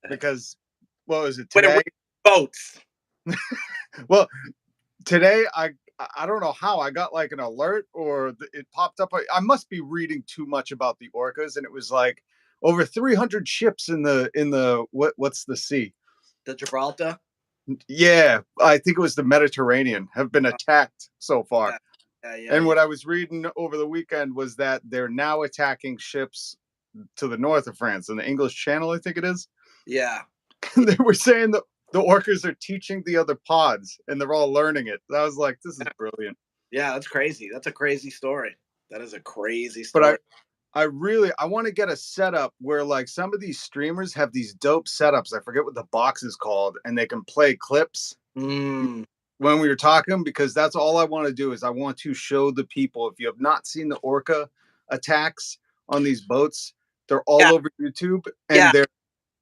because what was it With today? boats. Well, today I don't know how I got like an alert or it popped up. I must be reading too much about the orcas, and it was like over 300 ships in the what's the sea? The Gibraltar. Yeah, I think it was the Mediterranean have been attacked so far. Yeah, yeah, And yeah, what I was reading over the weekend was that they're now attacking ships to the north of France in the English Channel, I think it is. yeah, And they were saying that the orcas are teaching the other pods and they're all learning it. I was like, this is yeah. brilliant. Yeah, that's crazy. That's a crazy story. That is a crazy But story. I want to get a setup where like some of these streamers have these dope setups. I forget what the box is called, and they can play clips Mm. when we were talking, because that's all I want to do is I want to show the people, if you have not seen the orca attacks on these boats, they're all Yeah, over YouTube and yeah, they're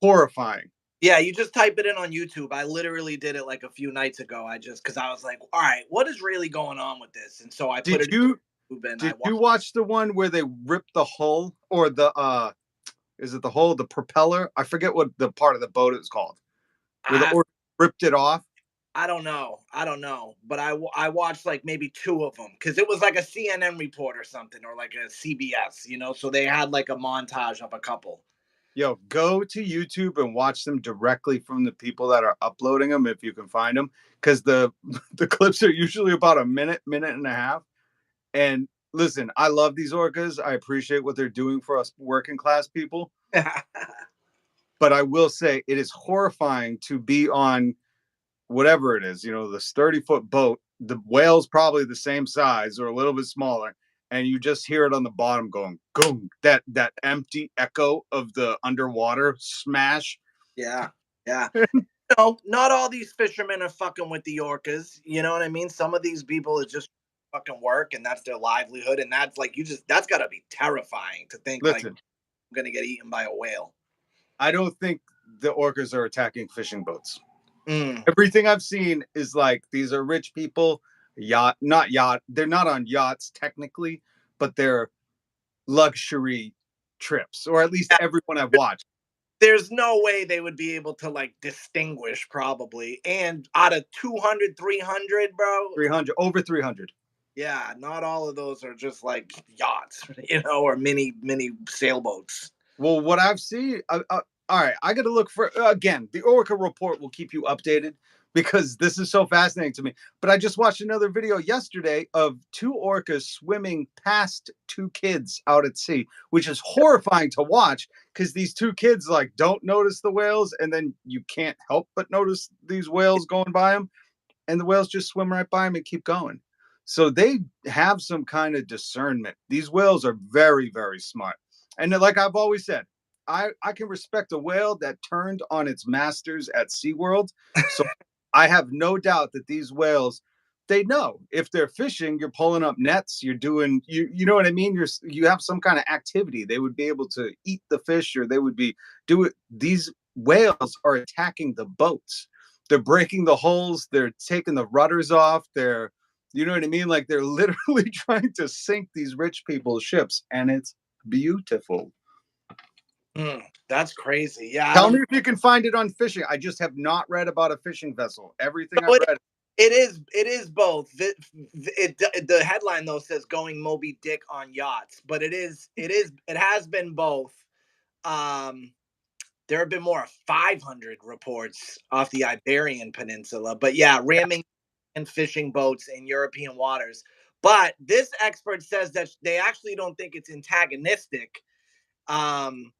horrifying. yeah. You just type it in on YouTube. I literally did it like a few nights ago. Because I was like, all right, what is really going on with this? And so I put Did it you in YouTube and I did watched. you watch the one where they ripped the hull or the is it the hull, the propeller? I forget what the part of the boat is called. Where the I orca ripped it off. I don't know. I don't know. But I watched like maybe two of them because it was like a CNN report or something or like a CBS. So they had like a montage of a couple. Yo, go to YouTube and watch them directly from the people that are uploading them if you can find them, because the clips are usually about a minute, minute and a half. And listen, I love these orcas. I appreciate what they're doing for us working class people. But I will say it is horrifying to be on whatever it is, this 30-foot boat. The whale's probably the same size or a little bit smaller. And you just hear it on the bottom going, boom, that empty echo of the underwater smash. Yeah, yeah. Not all these fishermen are fucking with the orcas. You know what I mean? Some of these people is just fucking work and that's their livelihood. And that's like, that's got to be terrifying to think like Listen, I'm going to get eaten by a whale. I don't think the orcas are attacking fishing boats. Mm. Everything I've seen is like these are rich people, not yacht. They're not on yachts technically, but they're luxury trips, or at least Yeah, everyone I've watched. there's no way they would be able to like distinguish probably. And out of 200, 300, bro, 300, over 300. yeah, not all of those are just like yachts, or mini sailboats. Well, what I've seen, all right, I got to look for again. The Orca report will keep you updated because this is so fascinating to me. But I just watched another video yesterday of two orcas swimming past two kids out at sea, which is horrifying to watch because these two kids like don't notice the whales, and then you can't help but notice these whales going by them, and the whales just swim right by them and keep going. So they have some kind of discernment. These whales are very, very smart. And like I've always said, I can respect a whale that turned on its masters at SeaWorld. So I have no doubt that these whales, they know if they're fishing, you're pulling up nets, you're doing you know what I mean? You have some kind of activity. They would be able to eat the fish, or they would be do it. These whales are attacking the boats. They're breaking the hulls, they're taking the rudders off, they're you know what I mean? Like they're literally trying to sink these rich people's ships, and it's beautiful. That's crazy. Yeah, I Tell don't me if you can find it on fishing. I just have not read about a fishing vessel. Everything know. I've read. It is both. The headline though says going Moby Dick on yachts, but it has been both. Um, there have been more 500 reports off the Iberian Peninsula, but yeah, ramming and fishing boats in European waters. But this expert says that they actually don't think it's antagonistic. Um,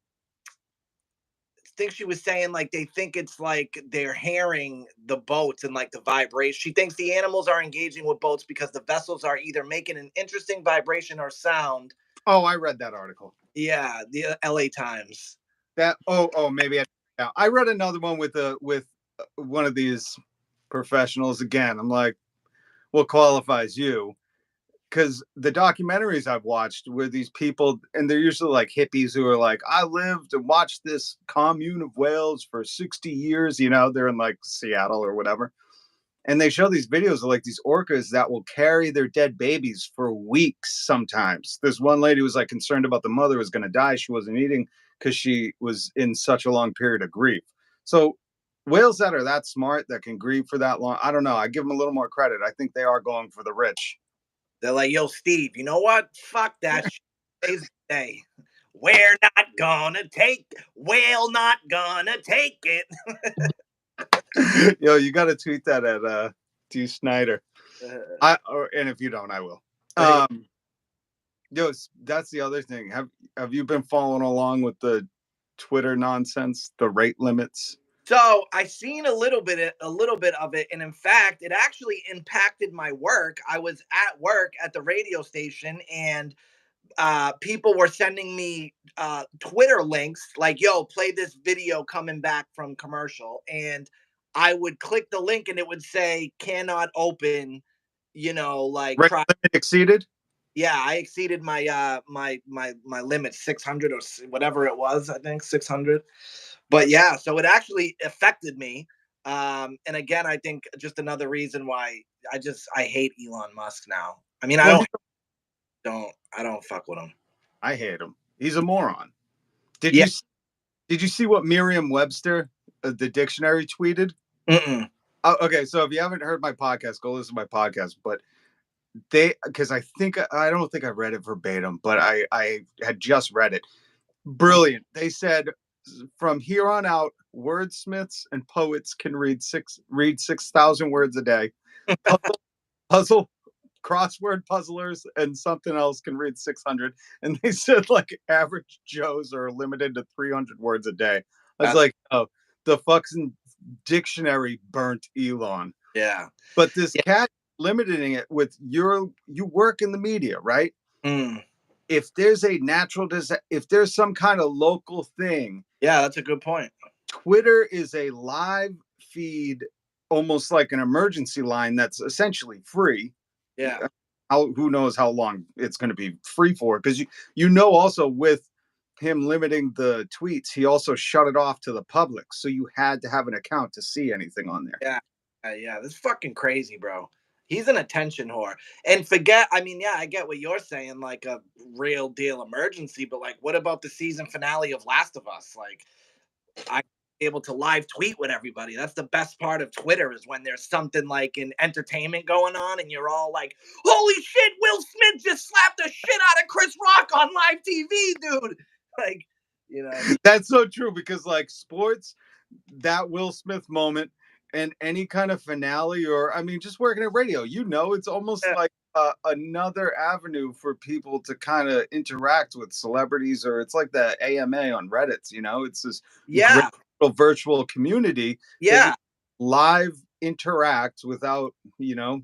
think she was saying like they think it's like they're hearing the boats and like the vibration. She thinks the animals are engaging with boats because the vessels are either making an interesting vibration or sound. Oh, I read that article. Yeah, the LA Times. That maybe yeah. I read another one with one of these professionals again. I'm like, what qualifies you? Because the documentaries I've watched were these people, and they're usually like hippies who are like, I lived and watched this commune of whales for 60 years. They're in like Seattle or whatever. And they show these videos of like these orcas that will carry their dead babies for weeks sometimes. This one lady was like concerned about the mother was going to die. She wasn't eating because she was in such a long period of grief. So whales that are that smart that can grieve for that long, I don't know. I give them a little more credit. I think they are going for the rich. They're like, yo, Steve, you know what? Fuck that shit. Today's the day. We're not gonna take, whale not gonna take it. Yo, you got to tweet that at D Snyder. And if you don't, I will. Um, yo, that's the other thing. Have you been following along with the Twitter nonsense, the rate limits? So I seen a little bit of it, and in fact, it actually impacted my work. I was at work at the radio station, and people were sending me Twitter links like, "Yo, play this video coming back from commercial," and I would click the link, and it would say, "Cannot open." You know, like Rate limit exceeded. yeah, I exceeded my my limit 600 or whatever it was. I think 600. But yeah, so it actually affected me. And again, I think just another reason why I hate Elon Musk now. I mean, Well, I don't fuck with him. I hate him. He's a moron. Did Yeah. you did you see what Merriam-Webster, the dictionary, tweeted? Mm-mm. Oh, okay, so if you haven't heard my podcast, go listen to my podcast. But they, because I don't think I read it verbatim, but I had just read it. Brilliant. They said from here on out, wordsmiths and poets can read 6,000 words a day. Puzzle, puzzle crossword puzzlers and something else can read 600. And they said like average Joes are limited to 300 words a day. I was That's like, oh, the fucking dictionary burnt Elon. yeah. But this Yeah. cat limiting it with you work in the media, right? Mm. If there's a natural disaster, if there's some kind of local thing, Yeah, that's a good point. Twitter is a live feed, almost like an emergency line that's essentially free. Yeah. Who knows how long it's going to be free for? Because you know also with him limiting the tweets, he also shut it off to the public, so you had to have an account to see anything on there. Yeah. Yeah. That's fucking crazy, bro. He's an attention whore. And forget, I mean, yeah, I get what you're saying, like a real deal emergency, but like, what about the season finale of Last of Us? Like, I able to live tweet with everybody. That's the best part of Twitter is when there's something like in entertainment going on and you're all like, "Holy shit, Will Smith just slapped the shit out of Chris Rock on live TV, dude." Like, you know. That's so true because like sports, that Will Smith moment and any kind of finale, or I mean, just working at radio, it's almost Yeah. like another avenue for people to kind of interact with celebrities, or it's like the AMA on Reddit. It's this great Yeah. little virtual community that you Yeah. live interact without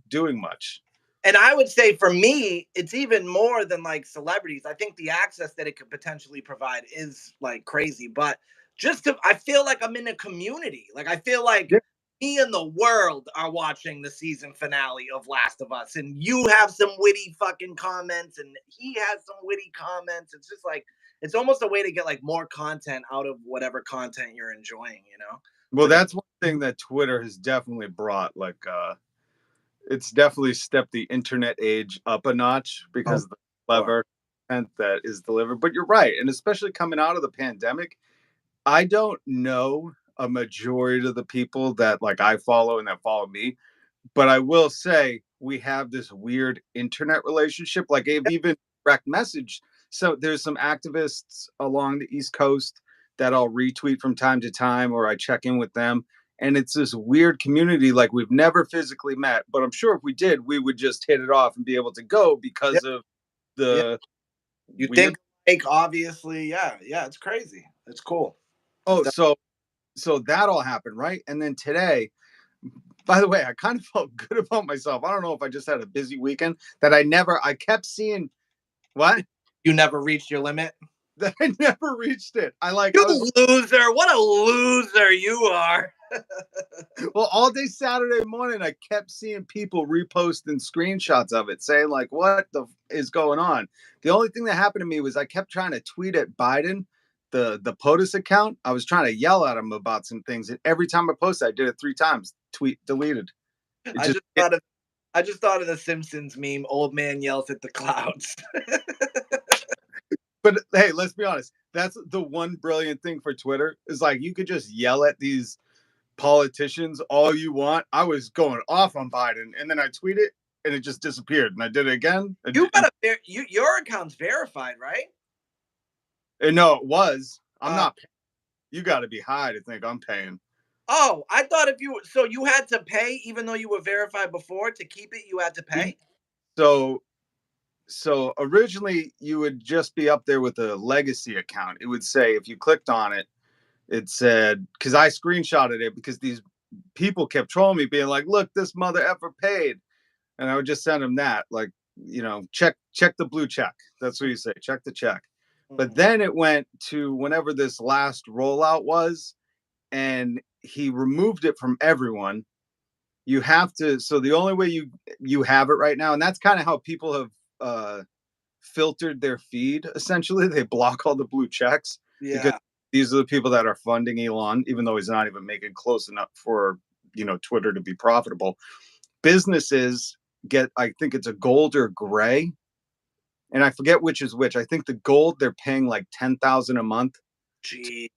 doing much. And I would say for me, it's even more than like celebrities. I think the access that it could potentially provide is like crazy. But I feel like I'm in a community. Like I feel like Yeah. me and the world are watching the season finale of Last of Us, and you have some witty fucking comments, and he has some witty comments. It's just like it's almost a way to get like more content out of whatever content you're enjoying. You know, it's Well, like that's one thing that Twitter has definitely brought. Like, it's definitely stepped the internet age up a notch oh, because of the sure. clever content that is delivered. But you're right, and especially coming out of the pandemic, I don't know a majority of the people that like I follow and that follow me, but I will say we have this weird internet relationship. Like I've even direct message. So there's some activists along the East Coast that I'll retweet from time to time, or I check in with them. And it's this weird community, like we've never physically met, but I'm sure if we did, we would just hit it off and be able to go Yeah, because of yeah. the You weird. think like obviously, yeah, yeah. It's crazy. It's cool. It's Oh, so that all happened, right? And then today, by the way, I kind of felt good about myself. I don't know if I just had a busy weekend that I kept seeing what You never reached your limit. that I never reached it. You I was loser. What a loser you are. well all day Saturday morning. I kept seeing people reposting screenshots of it, saying like, "What the is going on?" The only thing that happened to me was I kept trying to tweet at Biden, the POTUS account. I was trying to yell at him about some things, and every time I posted, I did it 3 times. Tweet deleted. It I just just thought of I just thought of the Simpsons meme, old man yells at the clouds. But hey, let's be honest. That's the one brilliant thing for Twitter is like you could just yell at these politicians all you want. I was going off on Biden, and then I tweeted, and it just disappeared. And I did it again, You got your account's verified, right? and no, it was. I'm Uh, not. You got to be high to think I'm paying. oh, I thought if you so you had to pay even though you were verified before to keep it. You had to pay. So, so originally you would just be up there with a legacy account. It would say if you clicked on it, it said because I screenshotted it because these people kept trolling me, being like, "Look, this mother effer paid," and I would just send them that, like, check the blue check. That's what you say, check the check. But Mm, then it went to whenever this last rollout was, and he removed it from everyone. You have to. So the only way you have it right now, and that's kind of how people have uh, filtered their feed. Essentially, they block all the blue checks because yeah. these are the people that are funding Elon, even though he's not even making close enough for Twitter to be profitable. Businesses get, I think it's a gold or gray, and I forget which is which. I think the gold they're paying like 10,000 a month Gee.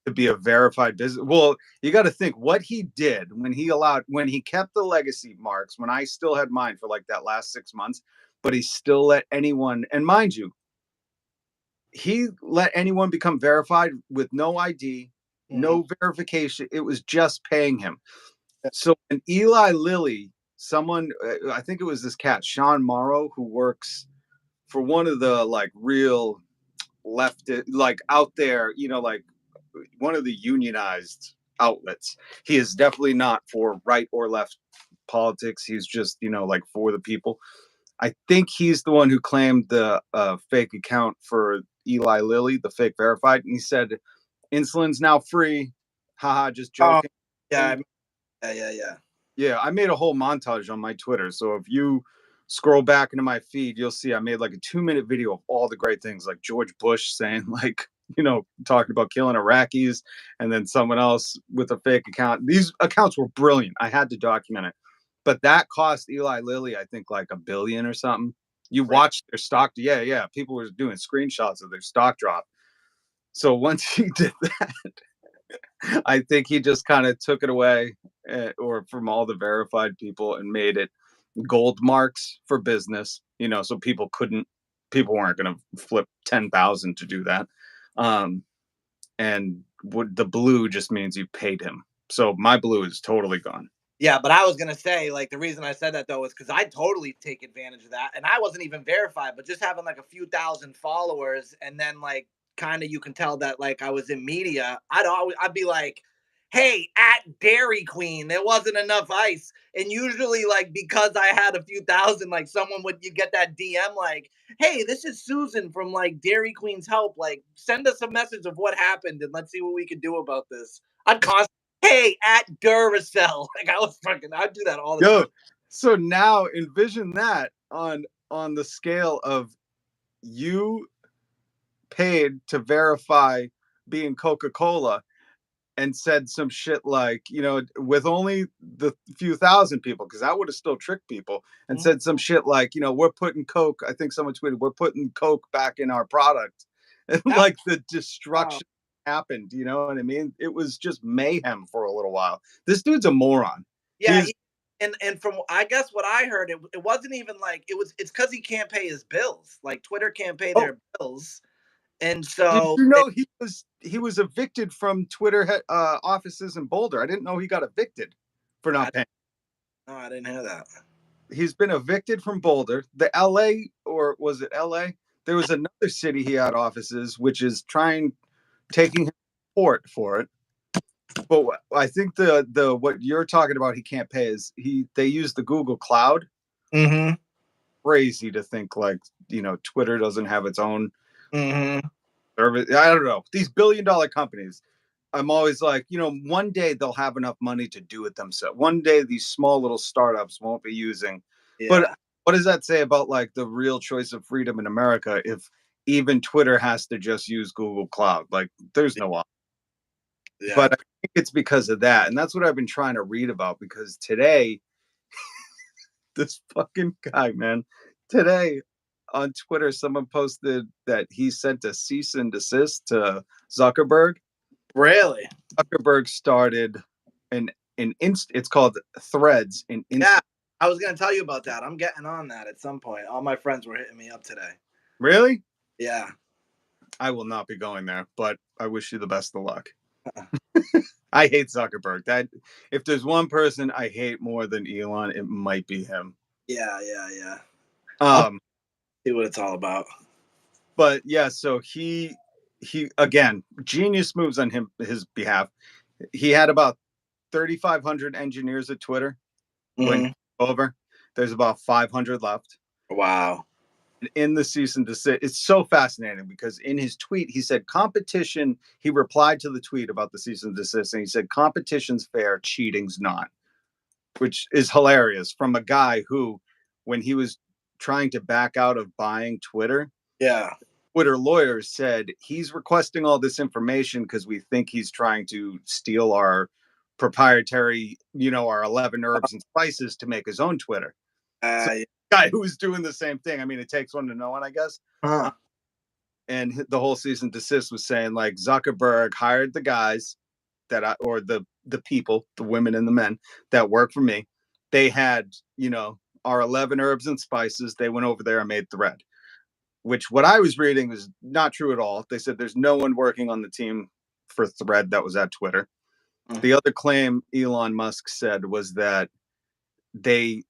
to be a verified business. Well, you got to think what he did when he kept the legacy marks, when I still had mine for like that last 6 months, but he still let anyone, and mind you, he let anyone become verified with no ID, Mhm. no verification. It was just paying him. So when Eli Lilly, someone, I think it was this cat, Sean Morrow, who works for one of the like real left, like out there, like one of the unionized outlets. He is definitely not for right or left politics. He's just, like for the people. I think he's the one who claimed the fake account for Eli Lilly, the fake verified. And he said, insulin's now free. Haha, just Oh, joking. yeah, yeah. Yeah, I made a whole montage on my Twitter. So if you scroll back into my feed, you'll see I made like a 2-minute video of all the great things, like George Bush saying, like, talking about killing Iraqis, and then someone else with a fake account. These accounts were brilliant. I had to document it. But that cost Eli Lilly, I think, like $1 billion or something. You Really? watch their stock. Yeah, yeah. People were doing screenshots of their stock drop. So once he did that, I think he just kind of took it away, or from all the verified people, and made it gold marks for business. So people weren't going to flip 10,000 to do that. Um, and the blue just means you paid him. So my blue is totally gone. Yeah, but I was gonna say, like, the reason I said that though is because I totally take advantage of that, and I wasn't even verified, but just having like a few thousand followers, and then like kind of you can tell that like I was in media. I'd be like, "Hey, at Dairy Queen, there wasn't enough ice," and usually like because I had a few thousand, like someone would you get that DM like, "Hey, this is Susan from like Dairy Queen's Help. Like, send us a message of what happened, and let's see what we can do about this." I'd constantly hey, at Duracell. Like I'd do that all the time. Yo, so now envision that on the scale of you paid to verify being Coca-Cola, and said some shit like, with only the few thousand people, because that would have still tricked people, and Mhm. said some shit like, we're putting Coke. I think someone tweeted, we're putting Coke back in our product. And That, like the wow. destruction happened, you know what I mean? It was just mayhem for a little while. This dude's a moron. He Yeah, is, and from I guess what I heard, it wasn't even like it's because he can't pay his bills. Like Twitter can't pay oh, their bills, and did so you know he was evicted from Twitter offices in Boulder? I didn't know he got evicted for I not paying. no, I didn't hear that. He's been evicted from Boulder. The LA, or was it LA? There was another city he had offices, which is taking him to court for it. But I think the what you're talking about he can't pay is they use the Google Cloud. Mm-hmm. Crazy to think like Twitter doesn't have its own Mm-hmm. service. I don't know, these billion-dollar companies. I'm always like, one day they'll have enough money to do it themselves. One day these small little startups won't be using. But Yeah. what does that say about like the real choice of freedom in America if even Twitter has to just use Google Cloud? Like there's no option. Yeah. But I think it's because of that. And that's what I've been trying to read about, because today, this fucking guy, man, today on Twitter, someone posted that he sent a cease and desist to Zuckerberg. Really? Zuckerberg started it's called Threads in Yeah. Insta. I was gonna tell you about that. I'm getting on that at some point. All my friends were hitting me up today. Really? Yeah. I will not be going there, but I wish you the best of luck. I hate Zuckerberg. That if there's one person I hate more than Elon, it might be him. Yeah, yeah, yeah. I'll Um, see what it's all about. but yeah, so he again, genius moves on his behalf. He had about 3,500 engineers at Twitter when he Hmm. took over. There's about 500 left. Wow. In the cease and desist, it's so fascinating because in his tweet he said competition. He replied to the tweet about the cease and desist, and he said competition's fair, cheating's not, which is hilarious from a guy who, when he was trying to back out of buying Twitter, Yeah. Twitter lawyers said he's requesting all this information because we think he's trying to steal our proprietary, our 11 herbs and spices to make his own Twitter. So, Yeah. guy who was doing the same thing. I mean, it takes one to know one, I guess. Huh. And the whole season desist was saying like Zuckerberg hired the guys or the people, the women and the men that work for me. They had, our 11 herbs and spices. They went over there and made Thread, which what I was reading was not true at all. They said there's no one working on the team for Thread that was at Twitter. Mm. The other claim Elon Musk said was that they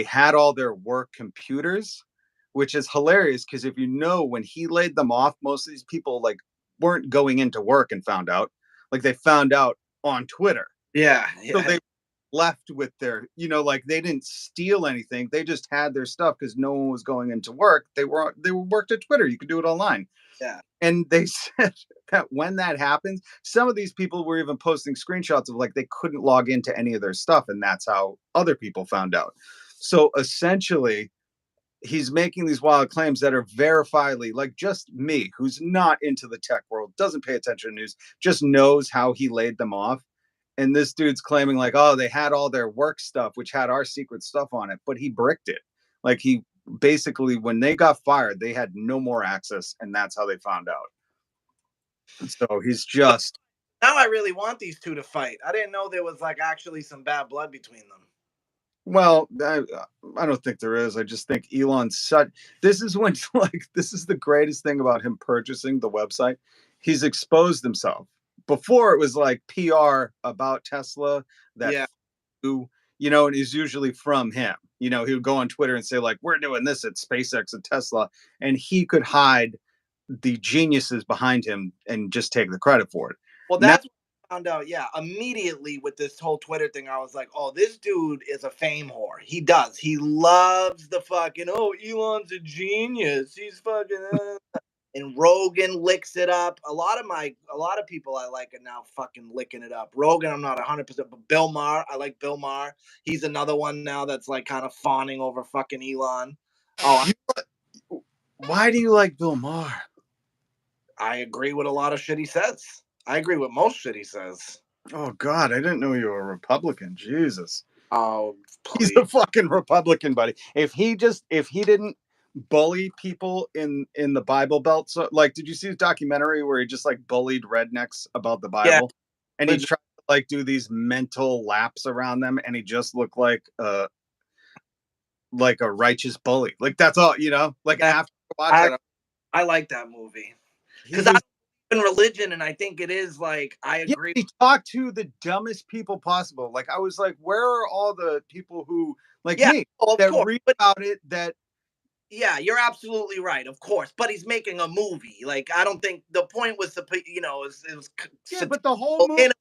had all their work computers, which is hilarious because if when he laid them off, most of these people like weren't going into work and found out. Like they found out on Twitter. Yeah. So Yeah. they left with their, like they didn't steal anything. They just had their stuff because no one was going into work. They were worked at Twitter. You could do it online. Yeah. And they said that when that happens, some of these people were even posting screenshots of like they couldn't log into any of their stuff. And that's how other people found out. So essentially, he's making these wild claims that are verifiably like just me, who's not into the tech world, doesn't pay attention to news, just knows how he laid them off. And this dude's claiming like, oh, they had all their work stuff, which had our secret stuff on it, but he bricked it. Like he basically, when they got fired, they had no more access, and that's how they found out. So he's just Now I really want these two to fight. I didn't know there was like actually some bad blood between them. well, I don't think there is. I just think Elon's such. This is when this is the greatest thing about him purchasing the website. He's exposed himself. Before it was like PR about Tesla that Yeah. and is usually from him. He would go on Twitter and say like, "We're doing this at SpaceX and Tesla," and he could hide the geniuses behind him and just take the credit for it. Well, Now, that's what I found out. Yeah, immediately with this whole Twitter thing, I was like, "Oh, this dude is a fame whore. He does. He loves the fucking. Oh, Elon's a genius. He's fucking." And Rogan licks it up. A lot of people I like are now fucking licking it up. Rogan, I'm not 100%, but Bill Maher, I like Bill Maher. He's another one now that's like kind of fawning over fucking Elon. Oh, why do you like Bill Maher? I agree with a lot of shit he says. I agree with most shit he says. Oh God, I didn't know you were a Republican. Jesus. Oh, He's please. a fucking Republican, buddy. If he didn't bully people in the Bible Belt, so like, did you see his documentary where he just like bullied rednecks about the Yeah, Bible, and he tried to like do these mental laps around them, and he just looked like a righteous bully. Like that's all, Like after I watch I that, I like that movie he because I was in religion, and I think it is like I yeah, agree. he talked to the dumbest people possible. Like I was like, where are all the people who like Yeah, me oh, of that course, read but about it that yeah, you're absolutely right, of course. But he's making a movie. Like I don't think the point was to, it was yeah, but the whole movie. and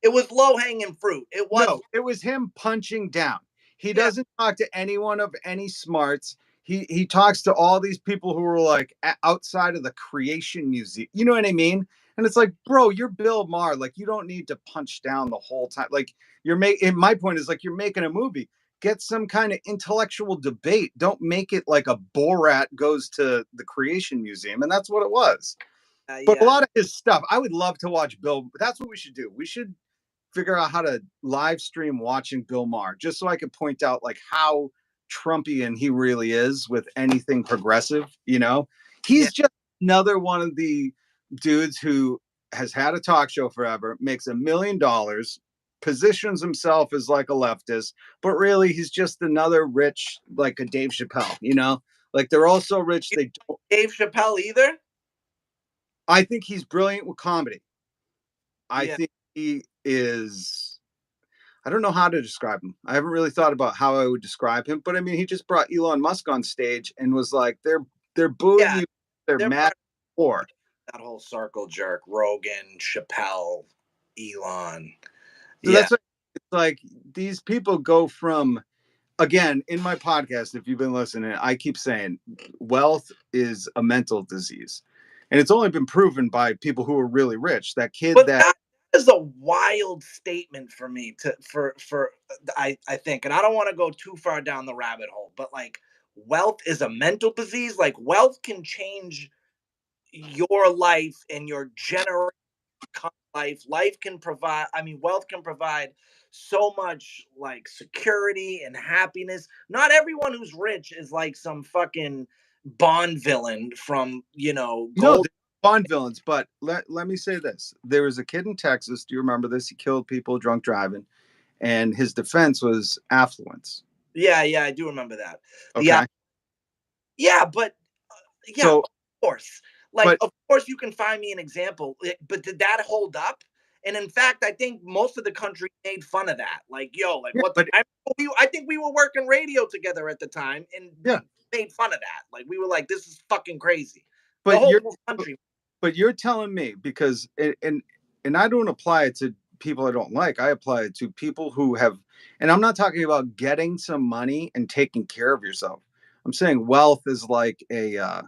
it was low hanging fruit. It was, No, it was him punching down. He yeah, doesn't talk to anyone of any smarts. He talks to all these people who are like outside of the creation museum. You know what I mean? And it's like, bro, you're Bill Maher. Like, you don't need to punch down the whole time. Like, you're making. My point is like you're making a movie. Get some kind of intellectual debate. Don't make it like a Borat goes to the creation museum, and that's what it was. But a yeah, lot of his stuff, I would love to watch Bill. That's what we should do. We should figure out how to live stream watching Bill Maher, just so I could point out like how Trumpian he really is with anything progressive, Yeah. he's just another one of the dudes who has had a talk show forever, makes $1 million, positions himself as like a leftist, but really he's just another rich, like a Dave Chappelle. Like they're all so rich You they don't. Dave Chappelle either? I think he's brilliant with comedy. I Yeah. think he is. I don't know how to describe him. I haven't really thought about how I would describe him, but I mean, he just brought Elon Musk on stage and was like, "They're booing Yeah. you. They're They're mad part for." of that whole circle jerk. Rogan, Chappelle, Elon. So Yeah. that's what it's like. These people go from, again, in my podcast. If you've been listening, I keep saying wealth is a mental disease, and it's only been proven by people who are really rich. That kid But that that is a wild statement for me to for I think, and I don't want to go too far down the rabbit hole, but like wealth is a mental disease. Like wealth can change your life and your generation life. Life can provide, I mean, wealth can provide so much like security and happiness. Not everyone who's rich is like some fucking Bond villain from, no, Gold. they're Bond villains. But let me say this: there was a kid in Texas. Do you remember this? He killed people drunk driving, and his defense was affluence. Yeah, yeah, I do remember that. The Okay, Yeah, but yeah, so of course. Like, but of course, you can find me an example, but did that hold up? And in fact, I think most of the country made fun of that. Like, yo, like yeah, what? but I think we were working radio together at the time, and yeah, we made fun of that. Like, we were like, this is fucking crazy. The but whole you're country. but you're telling me because and I don't apply it to people I don't like. I apply it to people who have, and I'm not talking about getting some money and taking care of yourself. I'm saying wealth is like a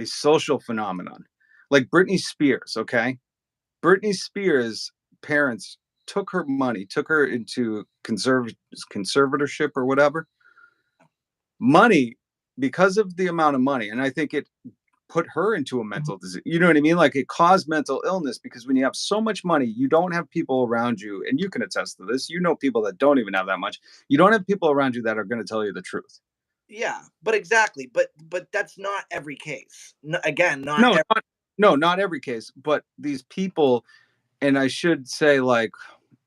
social phenomenon, like Britney Spears. Okay, Britney Spears' parents took her money, took her into conservatorship or whatever money because of the amount of money, and I think it put her into a mental disease. You know what I mean? Like it caused mental illness because when you have so much money, you don't have people around you, and you can attest to this. You know people that don't even have that much. You don't have people around you that are going to tell you the truth. Yeah, but exactly. But that's not every case. No, again, not No, every. not every case, but these people, and I should say like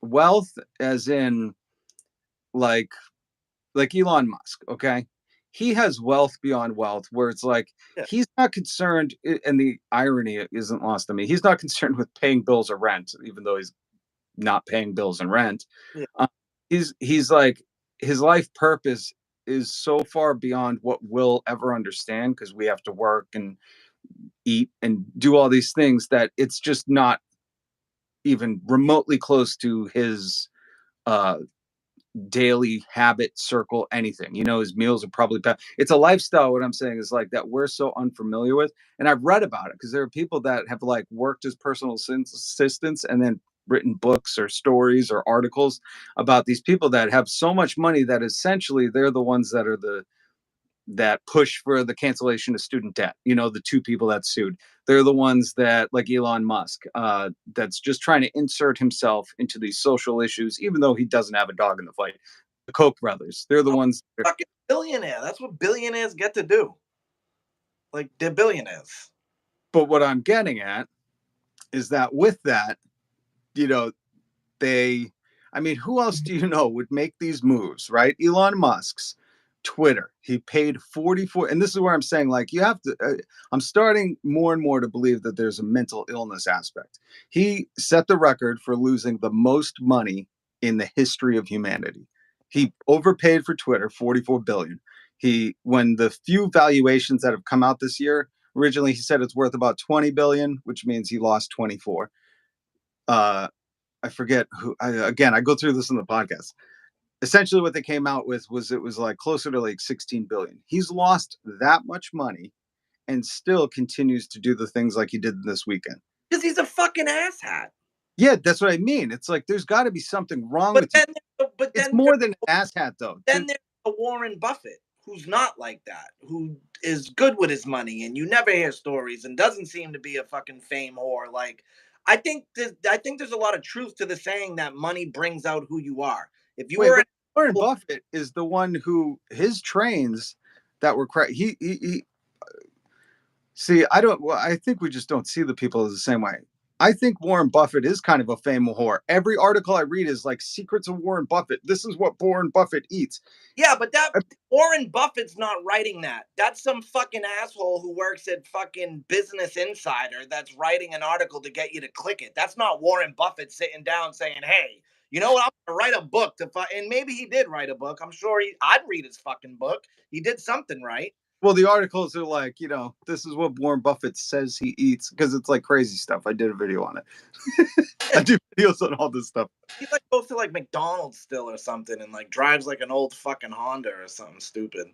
wealth, as in like Elon Musk. Okay, he has wealth beyond wealth, where it's like Yeah, he's not concerned, and the irony isn't lost on me. He's not concerned with paying bills or rent, even though he's not paying bills and rent. yeah, Uh, he's like his life purpose is so far beyond what we'll ever understand because we have to work and eat and do all these things that it's just not even remotely close to his uh daily habit circle anything. His meals are probably it's a lifestyle. What I'm saying is like that we're so unfamiliar with, and I've read about it because there are people that have like worked as personal assistants and then written books or stories or articles about these people that have so much money that essentially they're the ones that are the that push for the cancellation of student debt. The two people that sued, they're the ones that, like Elon Musk, that's just trying to insert himself into these social issues, even though he doesn't have a dog in the fight. The Koch brothers, they're the I'm ones a fucking billionaire. That's what billionaires get to do. Like they're billionaires. but what I'm getting at is that with that, you know, they I mean, who else do you know would make these moves, right? Elon Musk's Twitter. He paid 44, and this is where I'm saying like you have to I'm starting more and more to believe that there's a mental illness aspect. He set the record for losing the most money in the history of humanity. He overpaid for Twitter 44 billion. He when the few valuations that have come out this year, originally he said it's worth about 20 billion, which means he lost 24. Uh I forget who. Again, I go through this in the podcast. Essentially, what they came out with was it was like closer to like 16 billion. He's lost that much money and still continues to do the things like he did this weekend. Because he's a fucking asshat. Yeah, that's what I mean. It's like there's got to be something wrong But with you. then, but It's then, more than an asshat, though. then there's a Warren Buffett who's not like that, who is good with his money, and you never hear stories, and doesn't seem to be a fucking fame whore. Like, I think there's a lot of truth to the saying that money brings out who you are. If you Wait, were wait. Warren Buffett is the one who his trains that were he see, I don't. Well, I think we just don't see the people the same way. I think Warren Buffett is kind of a fame whore. Every article I read is like secrets of Warren Buffett. This is what Warren Buffett eats. Yeah, but that Warren Buffett's not writing that. That's some fucking asshole who works at fucking Business Insider that's writing an article to get you to click it. That's not Warren Buffett sitting down saying, "Hey, you know what? I'm gonna write a book to and maybe he did write a book. I'm sure I'd read his fucking book. He did something right. Well, the articles are like, this is what Warren Buffett says he eats because it's like crazy stuff. I did a video on it. I do videos on all this stuff. He like goes to like McDonald's still or something and like drives like an old fucking Honda or something stupid.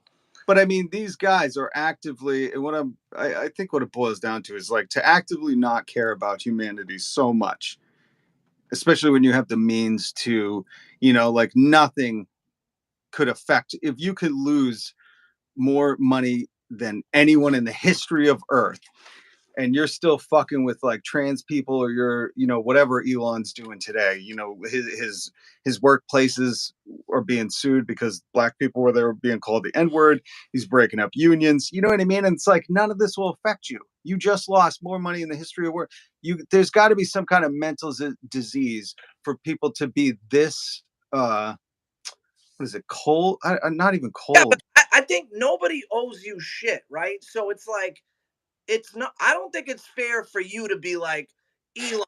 But I mean, these guys are actively, and I think what it boils down to is like to actively not care about humanity so much, especially when you have the means to, like nothing could affect, if you could lose more money than anyone in the history of Earth, and you're still fucking with like trans people, or you're, whatever Elon's doing today, his workplaces are being sued because black people were there being called the N-word. He's breaking up unions. You know what I mean? And it's like none of this will affect you. You just lost more money in the history of work. There's got to be some kind of mental disease for people to be this what is it, cold? Not even Yeah, but cold. I think nobody owes you shit, right? So it's like it's not I don't think it's fair for you to be like, Elon,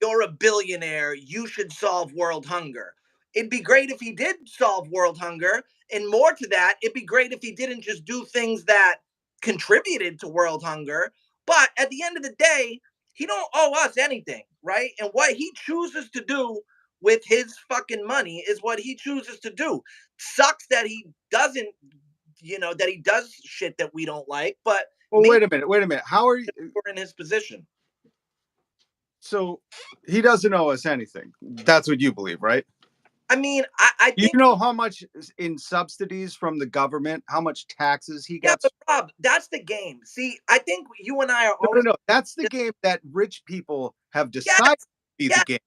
you're a billionaire, you should solve world hunger. It'd be great if he did solve world hunger, and more to that, it'd be great if he didn't just do things that contributed to world hunger. But at the end of the day, he don't owe us anything, right? And what he chooses to do with his fucking money is what he chooses to do. Sucks that he doesn't, that he does shit that we don't like, but Well, maybe wait a minute. How are you? we're in his position. So he doesn't owe us anything. That's what you believe, right? I mean, I You think, know how much in subsidies from the government, how much taxes he yeah, gets? but Rob, that's the game. See, I think you and I are No, no, always, no. That's the game that rich people have yes, decided to be the yes, game.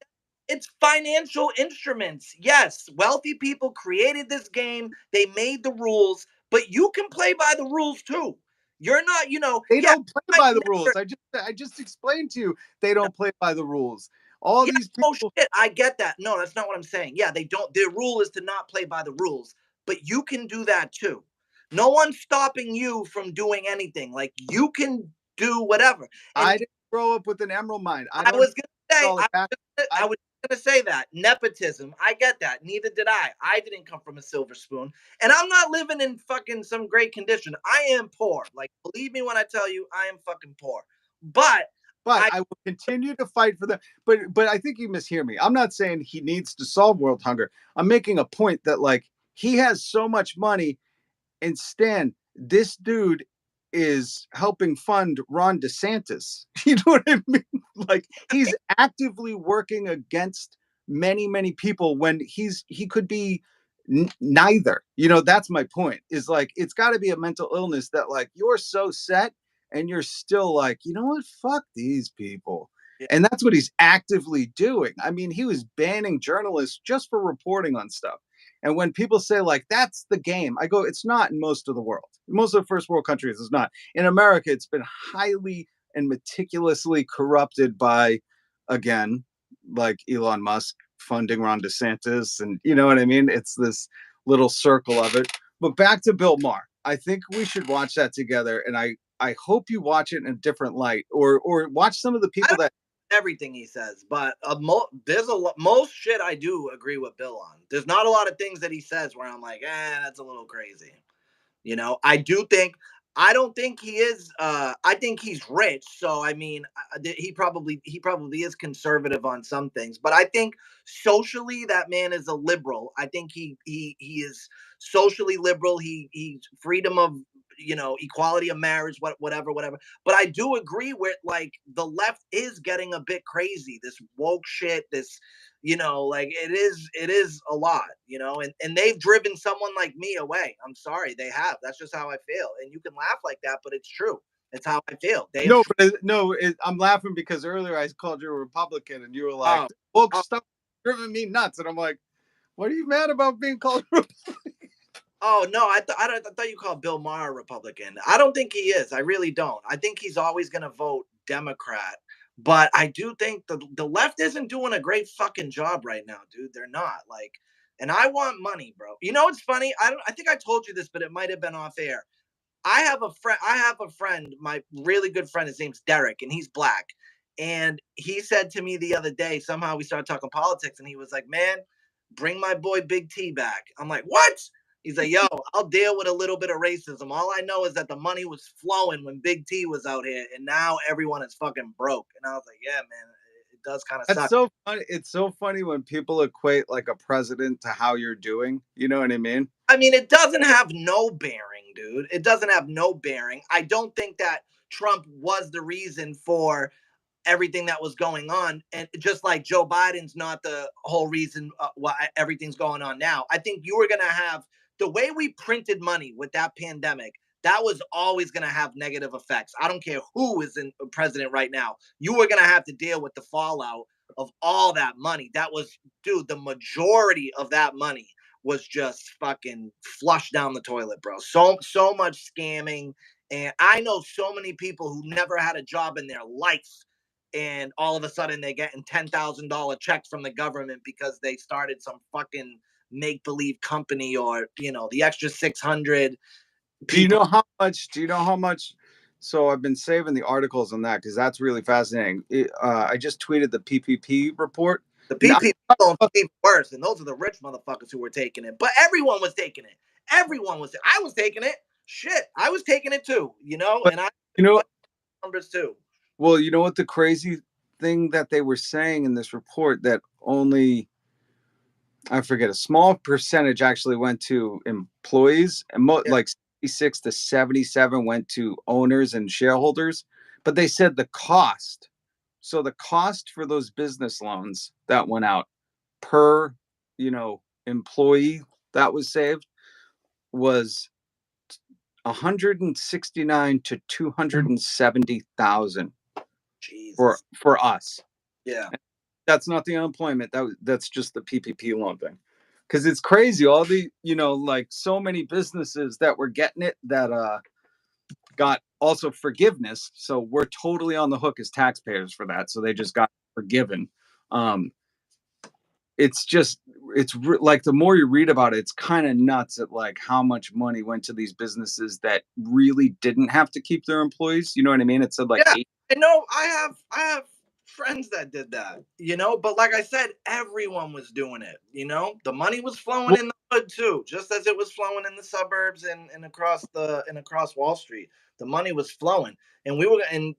it's financial instruments. Yes, wealthy people created this game, they made the rules, but you can play by the rules too. You're not, They yeah, don't play I by the rules. never, I just explained to you they don't play by the rules. All yeah, these oh people. shit, I get that. No, that's not what I'm saying. Yeah, they don't. Their rule is to not play by the rules, but you can do that too. No one's stopping you from doing anything. Like you can do whatever. And I didn't grow up with an emerald mine. I I don't know was gonna say, all the back. I I was gonna say that nepotism. I get that. Neither did I. I didn't come from a silver spoon, and I'm not living in fucking some great condition. I am poor. Like believe me when I tell you, I am fucking poor. But but I I will continue to fight for them. But I think you mishear me. I'm not saying he needs to solve world hunger. I'm making a point that like he has so much money. And Stan, this dude is helping fund Ron DeSantis. You know what I mean? Like he's actively working against many, many people when he could be neither. That's my point. Is like it's got to be a mental illness that like you're so set and you're still like, you know what? Fuck these people. yeah, And that's what he's actively doing. I mean, he was banning journalists just for reporting on stuff. And when people say like that's the game, I go, it's not in most of the world. Most of the first world countries is not. In America, it's been highly and meticulously corrupted by, again, like Elon Musk funding Ron DeSantis, and you know what I mean. It's this little circle of it. But back to Bill Maher, I think we should watch that together, and I hope you watch it in a different light, or watch some of the I people don't that everything he says, but there's most shit I do agree with Bill on. There's not a lot of things that he says where I'm like, that's a little crazy. I do think I don't think he is I think he's rich, so I mean he probably is conservative on some things, but I think socially that man is a liberal. I think he is socially liberal. He's freedom of equality of marriage, whatever. But I do agree with like the left is getting a bit crazy. This woke shit, this like it is a lot, and they've driven someone like me away. I'm sorry, they have. That's just how I feel, and you can laugh like that, but it's true. It's how I feel. They have no, but no, I'm laughing because earlier I called you a Republican and you were like, oh, woke oh stuff driven me nuts. And I'm like, What are you mad about being called? Oh no, I thought you called Bill Maher a Republican. I don't think he is. I really don't. I think he's always going to vote Democrat. But I do think the left isn't doing a great fucking job right now, dude. They're not like, and I want money, bro. You know what's funny? I don't. I think I told you this, but it might have been off air. I have a friend. I have a friend. My really good friend. His name's Derek, and he's black. And he said to me the other day. Somehow we started talking politics, and he was like, "Man, bring my boy Big T back." I'm like, "What?" He's like, "Yo, I'll deal with a little bit of racism. All I know is that the money was flowing when Big T was out here, and now everyone is fucking broke." And I was like, "Yeah, man, it does kind of That's suck." so funny. It's so funny when people equate like a president to how you're doing. You know what I mean? I mean, it doesn't have no bearing, dude. It doesn't have no bearing. I don't think that Trump was the reason for everything that was going on. And just like Joe Biden's not the whole reason why everything's going on now. I think you were going to have the way we printed money with that pandemic. That was always going to have negative effects. I don't care who is in president right now. You were going to have to deal with the fallout of all that money. That was, dude, the majority of that money was just fucking flushed down the toilet, bro. So much scamming. And I know so many people who never had a job in their life, and all of a sudden they're getting $10,000 checks from the government because they started some fucking make believe company, or the extra 600 Do you people. know how much? Do you know how much? So I've been saving the articles on that because that's really fascinating. I just tweeted the PPP report. The Now, PP loans was even worse, and those are the rich motherfuckers who were taking it. But everyone was taking it. Everyone was. I was taking it. Shit, I was taking it too. but And I you know, numbers too. well, you know what the crazy thing that they were saying in this report that only I forget a small percentage actually went to employees, and Yeah, like 66 to 77 went to owners and shareholders. But they said the cost. So the cost for those business loans that went out per, employee that was saved was 169 to 270,000 for Jesus. us. Yeah. That's not the unemployment. That's just the PPP loan thing. Because it's crazy. All the like so many businesses that were getting it that got also forgiveness. So we're totally on the hook as taxpayers for that. So they just got forgiven. Um, it's just like the more you read about it, it's kind of nuts at like how much money went to these businesses that really didn't have to keep their employees. You know what I mean? It said like Yeah, eight. I know. I have friends that did that. But like I said, everyone was doing it. The money was flowing Well, in the hood too, just as it was flowing in the suburbs and across Wall Street. The money was flowing, and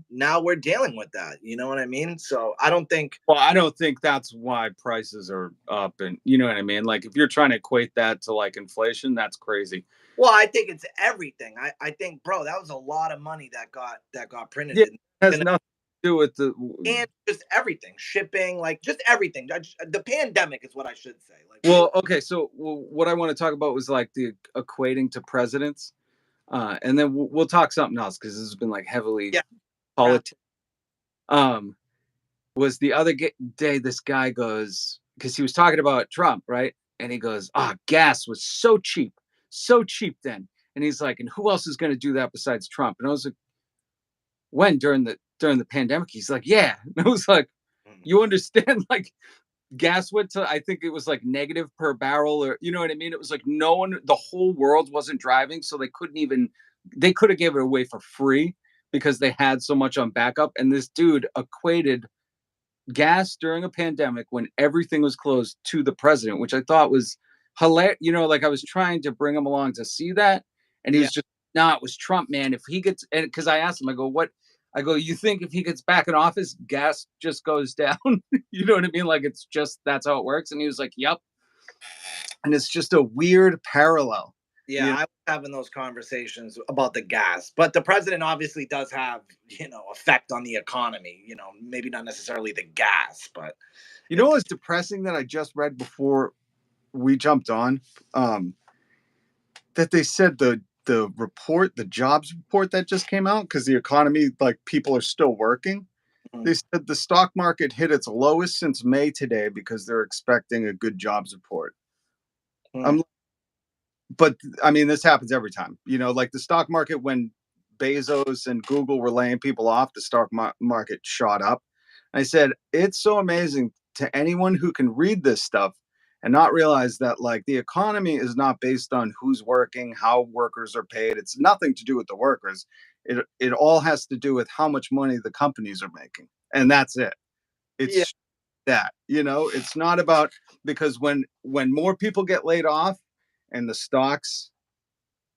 now we're dealing with that. You know what I mean? So I don't think. well, I don't think that's why prices are up, and you know what I mean. Like if you're trying to equate that to like inflation, that's crazy. Well, I think it's everything. I think, bro, that was a lot of money that got printed, Yeah, it has nothing to do with the. and just everything, shipping, like just everything. The pandemic is what I should say. Like Well, okay, so what I want to talk about was like the equating to presidents, and then we'll talk something else because this has been like heavily yeah, politics. Um, was the other day this guy goes because he was talking about Trump, right? And he goes, "Ah, gas was so cheap then." And he's like, "And who else is going to do that besides Trump?" And I was like, "When during the pandemic?" He's like, "Yeah." And I was like, Mhm. "You understand? Like gas went to I think it was like negative per barrel, or you know what I mean? It was like no one, the whole world wasn't driving, so they couldn't even they could have given it away for free because they had so much on backup. And this dude equated gas during a pandemic when everything was closed to the president, which I thought was hilarious. Like I was trying to bring him along to see that, and he Yeah, was just, nah, it was Trump, man. If he gets, and because I asked him, I go, what? I go, you think if he gets back in office, gas just goes down? You know what I mean? Like it's just that's how it works. And he was like, yep. And it's just a weird parallel. yeah. You know, I was having those conversations about the gas, but the president obviously does have effect on the economy. Maybe not necessarily the gas, but you know it's what's depressing that I just read before we jumped on? That they said the jobs report that just came out because the economy, like people are still working. Mm, They said the stock market hit its lowest since May today because they're expecting a good jobs report. mm. I'm but I mean, this happens every time. Like the stock market when Bezos and Google were laying people off, the stock market shot up. I said it's so amazing to anyone who can read this stuff and not realize that like the economy is not based on who's working, how workers are paid. It's nothing to do with the workers. It all has to do with how much money the companies are making, and that's it. Yeah, It's it's not about because when more people get laid off and the stocks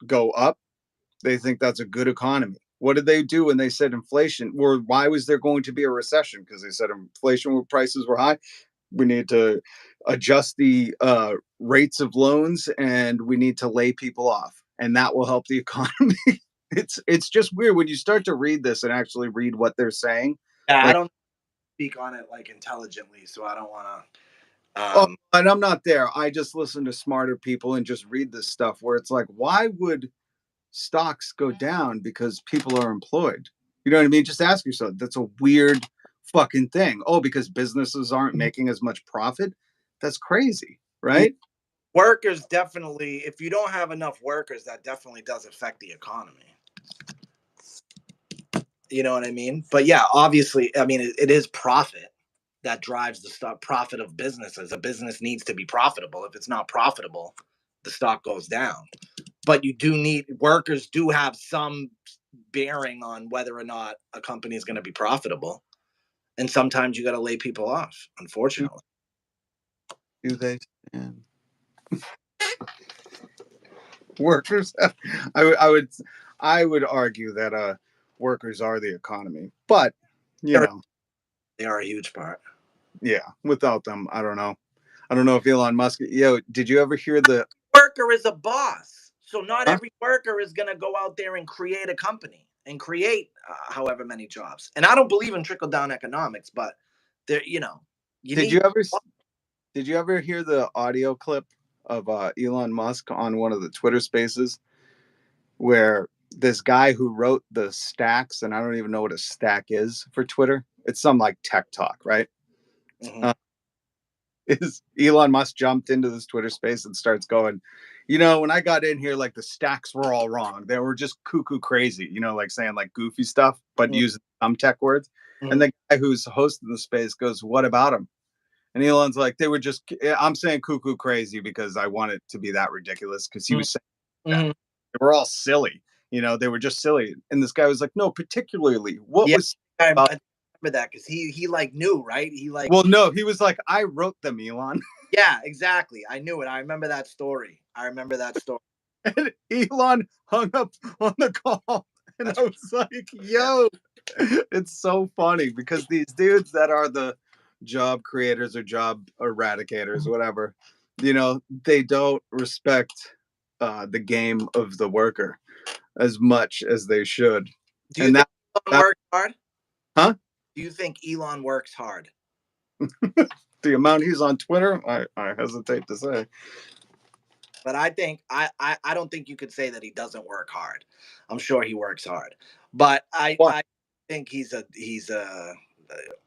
go up, they think that's a good economy. What did they do when they said inflation? Or why was there going to be a recession? Because they said inflation prices were high. We need to adjust the rates of loans, and we need to lay people off, and that will help the economy. It's just weird when you start to read this and actually read what they're saying. yeah. I Like, don't speak on it like intelligently, so I don't want to. oh, and I'm not there. I just listen to smarter people and just read this stuff where it's like, why would stocks go down because people are employed? You know what I mean? Just ask yourself. That's a weird fucking thing. Oh, because businesses aren't making as much profit? That's crazy, Yeah, right? workers definitely. If you don't have enough workers, that definitely does affect the economy. You know what I mean? But yeah, obviously, I mean, it is profit that drives the stock profit of businesses. A business needs to be profitable. If it's not profitable, the stock goes down. But you do need workers do have some bearing on whether or not a company is going to be profitable. And sometimes you got to lay people off, Do, unfortunately. do they stand? Workers? I would I would argue that workers are the economy, but you They're, know, they are a huge part. yeah, without them, I don't know. I don't know if Elon Musk. Did you ever hear the? Worker is a boss. So not Huh? every worker is going to go out there and create a company and create however many jobs. And I don't believe in trickle down economics, but there, you Did need. you ever did you ever hear the audio clip of Elon Musk on one of the Twitter Spaces where this guy who wrote the stacks, and I don't even know what a stack is for Twitter. It's some like tech talk, right? Mhm. Uh, is Elon Musk jumped into this Twitter space and starts going, when I got in here, like the stacks were all wrong. They were just cuckoo crazy, like saying like goofy stuff, but using some tech words. And Mhm. the guy who's hosting the space goes, "What about them?" And Elon's like, "They were just, I'm saying cuckoo crazy because I want it to be that ridiculous because he Mhm. was saying that. Mhm. They were all silly. They were just silly." And this guy was like, "No, particularly. What Yeah, was I about?" remember that because he like knew, right? He like, Well, no, he was like, "I wrote them, Elon." yeah, exactly. I knew it. I remember that story. I remember that story. And Elon hung up on the call. And That's I was like, yeah. yo, it's so funny because these dudes that are the job creators or job eradicators, whatever, they don't respect the game of the worker as much as they should. Do you And think that, Elon that works hard? huh? Do you think Elon works hard? The amount he's on Twitter, I hesitate to say. But I think I don't think you could say that he doesn't work hard. I'm sure he works hard, but What? I think he's a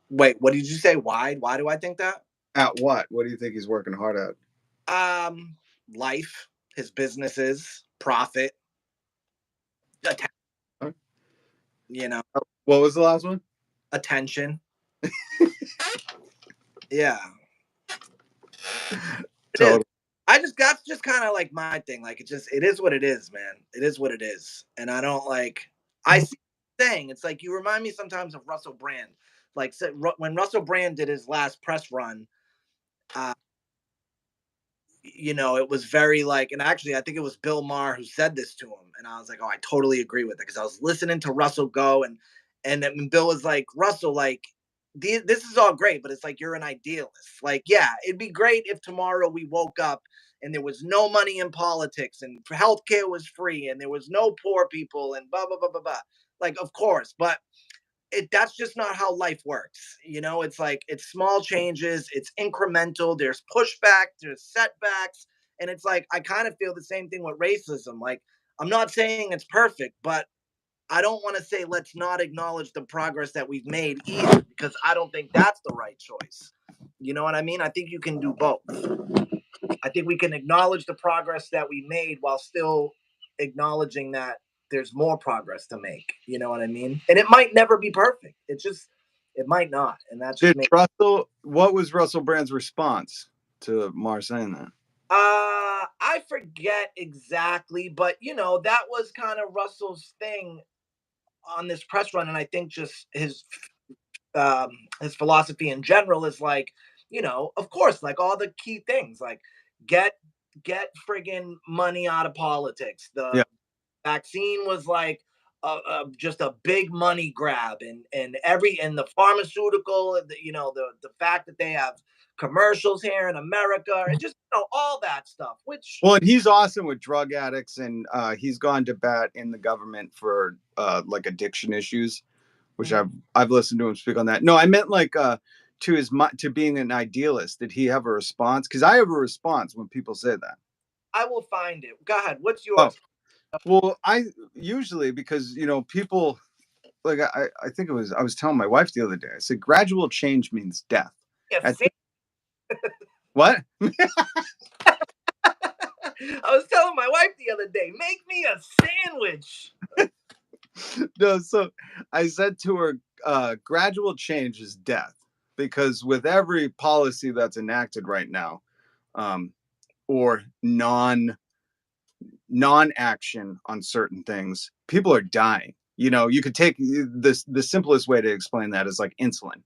wait. What did you say? Why? Why do I think that? At what? What do you think he's working hard at? Um, life, his businesses, profit, atten- Huh? you know, What was the last one? attention. Yeah, it is. Total. I just that's just kind of like my thing. Like it is what it is, man. It is what it is, and I don't like. I see saying it's like you remind me sometimes of Russell Brand. Like when Russell Brand did his last press run, uh, it was very like, and actually, I think it was Bill Maher who said this to him, and I was like, oh, I totally agree with it because I was listening to Russell go, and then Bill was like, Russell, like, this is all great, but it's like you're an idealist. Like, yeah, it'd be great if tomorrow we woke up and there was no money in politics and healthcare was free and there was no poor people and blah blah blah blah blah. Like, of course, but that's just not how life works. It's like it's small changes, it's incremental, there's pushback, there's setbacks, and it's like I kind of feel the same thing with racism. Like I'm not saying it's perfect, but I don't want to say let's not acknowledge the progress that we've made either, because I don't think that's the right choice. You know what I mean? I think you can do both. I think we can acknowledge the progress that we made while still acknowledging that there's more progress to make. You know what I mean? And it might never be perfect. It might not. And that's just Did me. What was Russell Brand's response to Mar saying that? I forget exactly, but that was kind of Russell's thing on this press run, and I think just his philosophy in general is like, of course, like all the key things, like get friggin' money out of politics. Yeah. The vaccine was like just a big money grab, and the pharmaceutical, the fact that they have commercials here in America, and just all that stuff. Which Well, and he's awesome with drug addicts, and he's gone to bat in the government for like addiction issues, which Mhm. I've listened to him speak on that. No, I meant like to being an idealist. Did he have a response? Because I have a response when people say that. I will find it. Go ahead. What's Oh, yours? well, I usually because people like I think I was telling my wife the other day. I said gradual change means death. Yeah, At what? I was telling my wife the other day, make me a sandwich. No, so I said to her, gradual change is death because with every policy that's enacted right now, um, or non action on certain things, people are dying. You could take this the simplest way to explain that is like insulin.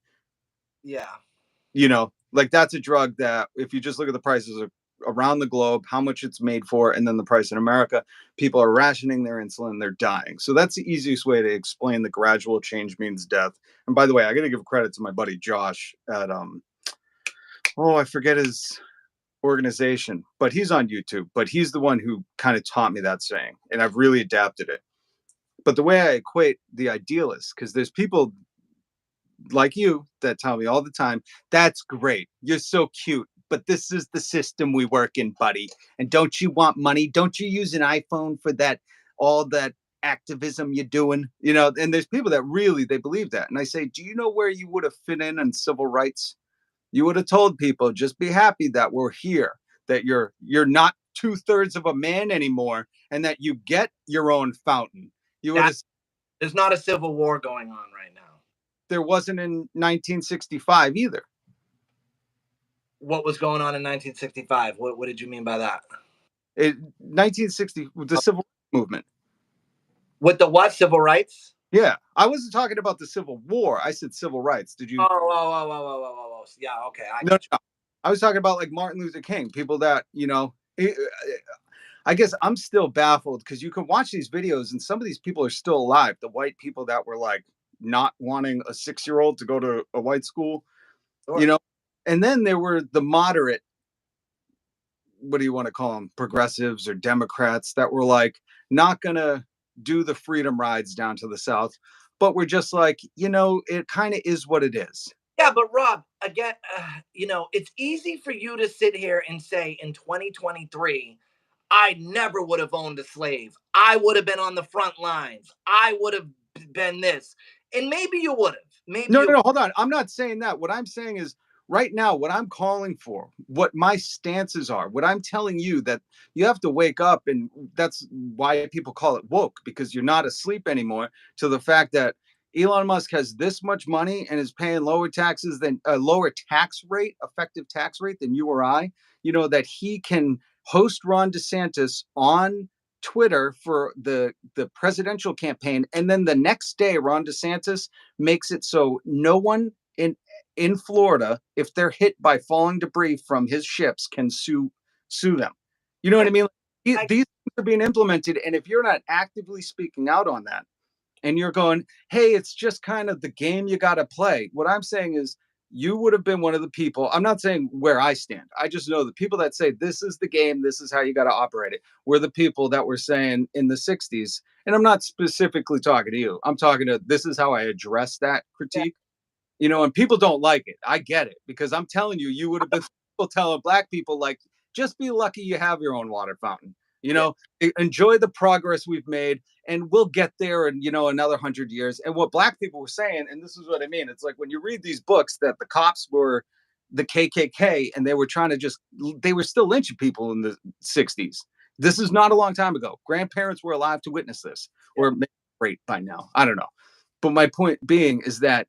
Yeah. Like that's a drug that if you just look at the prices around the globe, how much it's made for, and then the price in America, people are rationing their insulin, they're dying. So that's the easiest way to explain the gradual change means death. And by the way, I got to give credit to my buddy Josh at I forget his organization, but he's on YouTube. But he's the one who kind of taught me that saying, and I've really adapted it. But the way I equate the idealist, because there's people like you that tell me all the time, that's great. You're so cute. But this is the system we work in, buddy. And don't you want money? Don't you use an iPhone for that, all that activism you're doing? And there's people that really they believe that. And I say, do you know where you would have fit in on civil rights? You would have told people, just be happy that we're here, that you're not 2/3 of a man anymore, and that you get your own fountain. You would That have there's not a civil war going on right now. there wasn't in 1965 either. What was going on in 1965? What did you mean by that? 1960 with the civil rights movement. With the what? Civil rights? Yeah, I wasn't talking about the Civil War. I said civil rights. Did you? Oh. Yeah, okay, I No, got you. no. I was talking about like Martin Luther King. People that I guess I'm still baffled because you can watch these videos and some of these people are still alive. The white people that were like not wanting a 6-year-old to go to a white school, you Sure. know, and then there were the moderate, what do you want to call them, progressives or Democrats that were like not gonna do the freedom rides down to the South, but we're just like, it kind of is what it is. Yeah, but Rob, again, it's easy for you to sit here and say in 2023, I never would have owned a slave. I would have been on the front lines. I would have been this. And maybe you would have. Maybe No, no, you. no, hold on. I'm not saying that. What I'm saying is right now, what I'm calling for, what my stances are, what I'm telling you that you have to wake up, and that's why people call it woke, because you're not asleep anymore to the fact that Elon Musk has this much money and is paying lower taxes than a lower tax rate, effective tax rate than you or I, that he can host Ron DeSantis on Twitter for the presidential campaign, and then the next day Ron DeSantis makes it so no one in Florida, if they're hit by falling debris from his ships, can sue them. You know what Yeah, I mean? These I, things are being implemented, and if you're not actively speaking out on that, and you're going, hey, it's just kind of the game you got to play. What I'm saying is, you would have been one of the people. I'm not saying where I stand. I just know the people that say this is the game, this is how you got to operate it. We're the people that were saying in the 60s, and I'm not specifically talking to you. I'm talking to this is how I address that yeah, critique. And people don't like it. I get it because I'm telling you, you would have been people telling black people like, just be lucky you have your own water fountain. You Yeah. know, enjoy the progress we've made, and we'll get there in another 100 years. And what black people were saying, and this is what I mean. It's like when you read these books that the cops were the KKK and they were trying to they were still lynching people in the 60s. This is not a long time ago. Grandparents were alive to witness this, Yeah. or great by now. I don't know. But my point being is that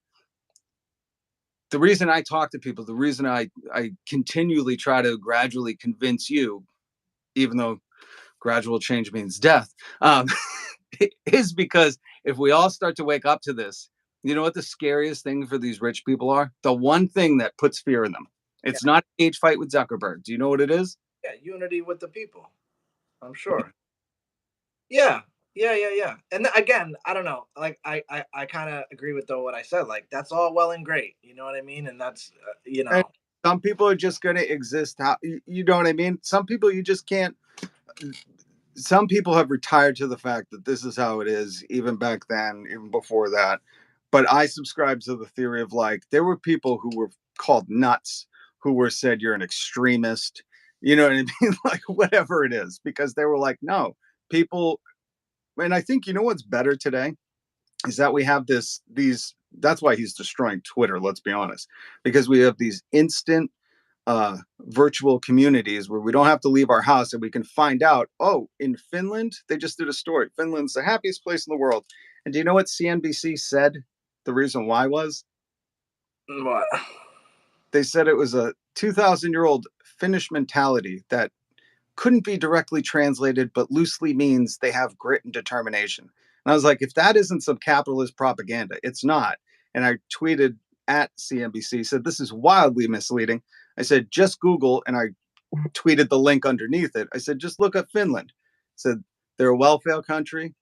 the reason I talk to people, the reason I continually try to gradually convince you, even though gradual change means death, is because if we all start to wake up to this, you know what the scariest thing for these rich people are? The one thing that puts fear in them. Yeah. It's not a cage fight with Zuckerberg. Do you know what it is? Yeah. Unity with the people. I'm sure. Yeah. Yeah. And again, I don't know. Like I kind of agree with though what I said. Like that's all well and great. You know what I mean? And that's And some people are just going to exist. How you know what I mean? Some people you just can't. Some people have retired to the fact that this is how it is, even back then, even before that. But I subscribe to the theory of like there were people who were called nuts, who were said you're an extremist, you know what I mean? Like whatever it is, because they were like, no, people. And I think you know what's better today is that we have these. That's why he's destroying Twitter. Let's be honest, because we have these instant virtual communities where we don't have to leave our house and we can find out, oh, in Finland, they just did a story. Finland's the happiest place in the world. And do you know what CNBC said the reason why was? what? They said it was a 2,000-year-old Finnish mentality that couldn't be directly translated, but loosely means they have grit and determination. And I was like, if that isn't some capitalist propaganda, it's not. And I tweeted at CNBC, said, this is wildly misleading. I said, just Google, and I tweeted the link underneath it. I said, just look at Finland. I said, they're a welfare country,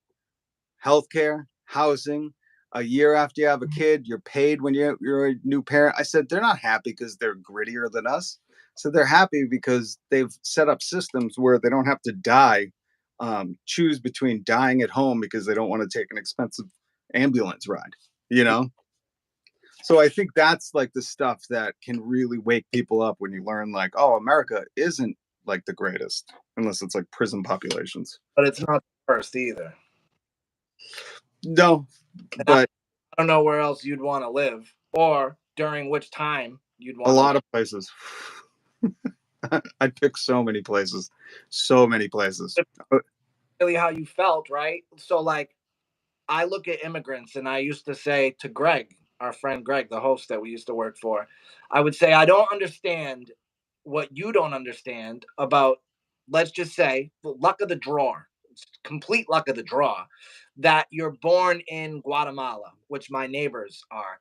healthcare, housing. A year after you have a kid, you're paid when you're a new parent. I said, they're not happy because they're grittier than us. So they're happy because they've set up systems where they don't have to choose between dying at home because they don't want to take an expensive ambulance ride, you know? So I think that's like the stuff that can really wake people up when you learn like, oh, America isn't like the greatest unless it's like prison populations. But it's not the first either. No, And I but don't know where else you'd want to live or during which time you'd a want to live. lot of places. I'd pick so many places, so many places. Really how you felt, right? So like I look at immigrants and I used to say to Greg, our friend Greg, the host that we used to work for, I would say, I don't understand what you don't understand about, let's just say, the luck of the draw, complete luck of the draw, that you're born in Guatemala, which my neighbors are.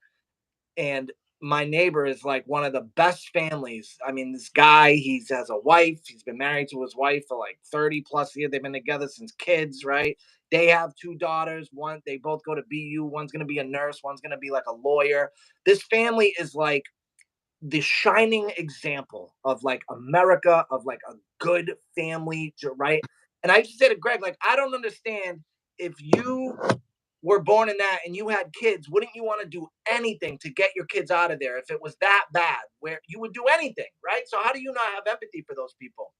And my neighbor is like one of the best families. I mean, this guy, he has a wife. He's been married to his wife for like 30 plus years. They've been together since kids, right? They have two daughters. One, they both go to BU. One's going to be a nurse. One's going to be like a lawyer. This family is like the shining example of like America, of like a good family, right? And I just said to Greg, like, I don't understand if you were born in that and you had kids, wouldn't you want to do anything to get your kids out of there if it was that bad? Where you would do anything, right? So how do you not have empathy for those people?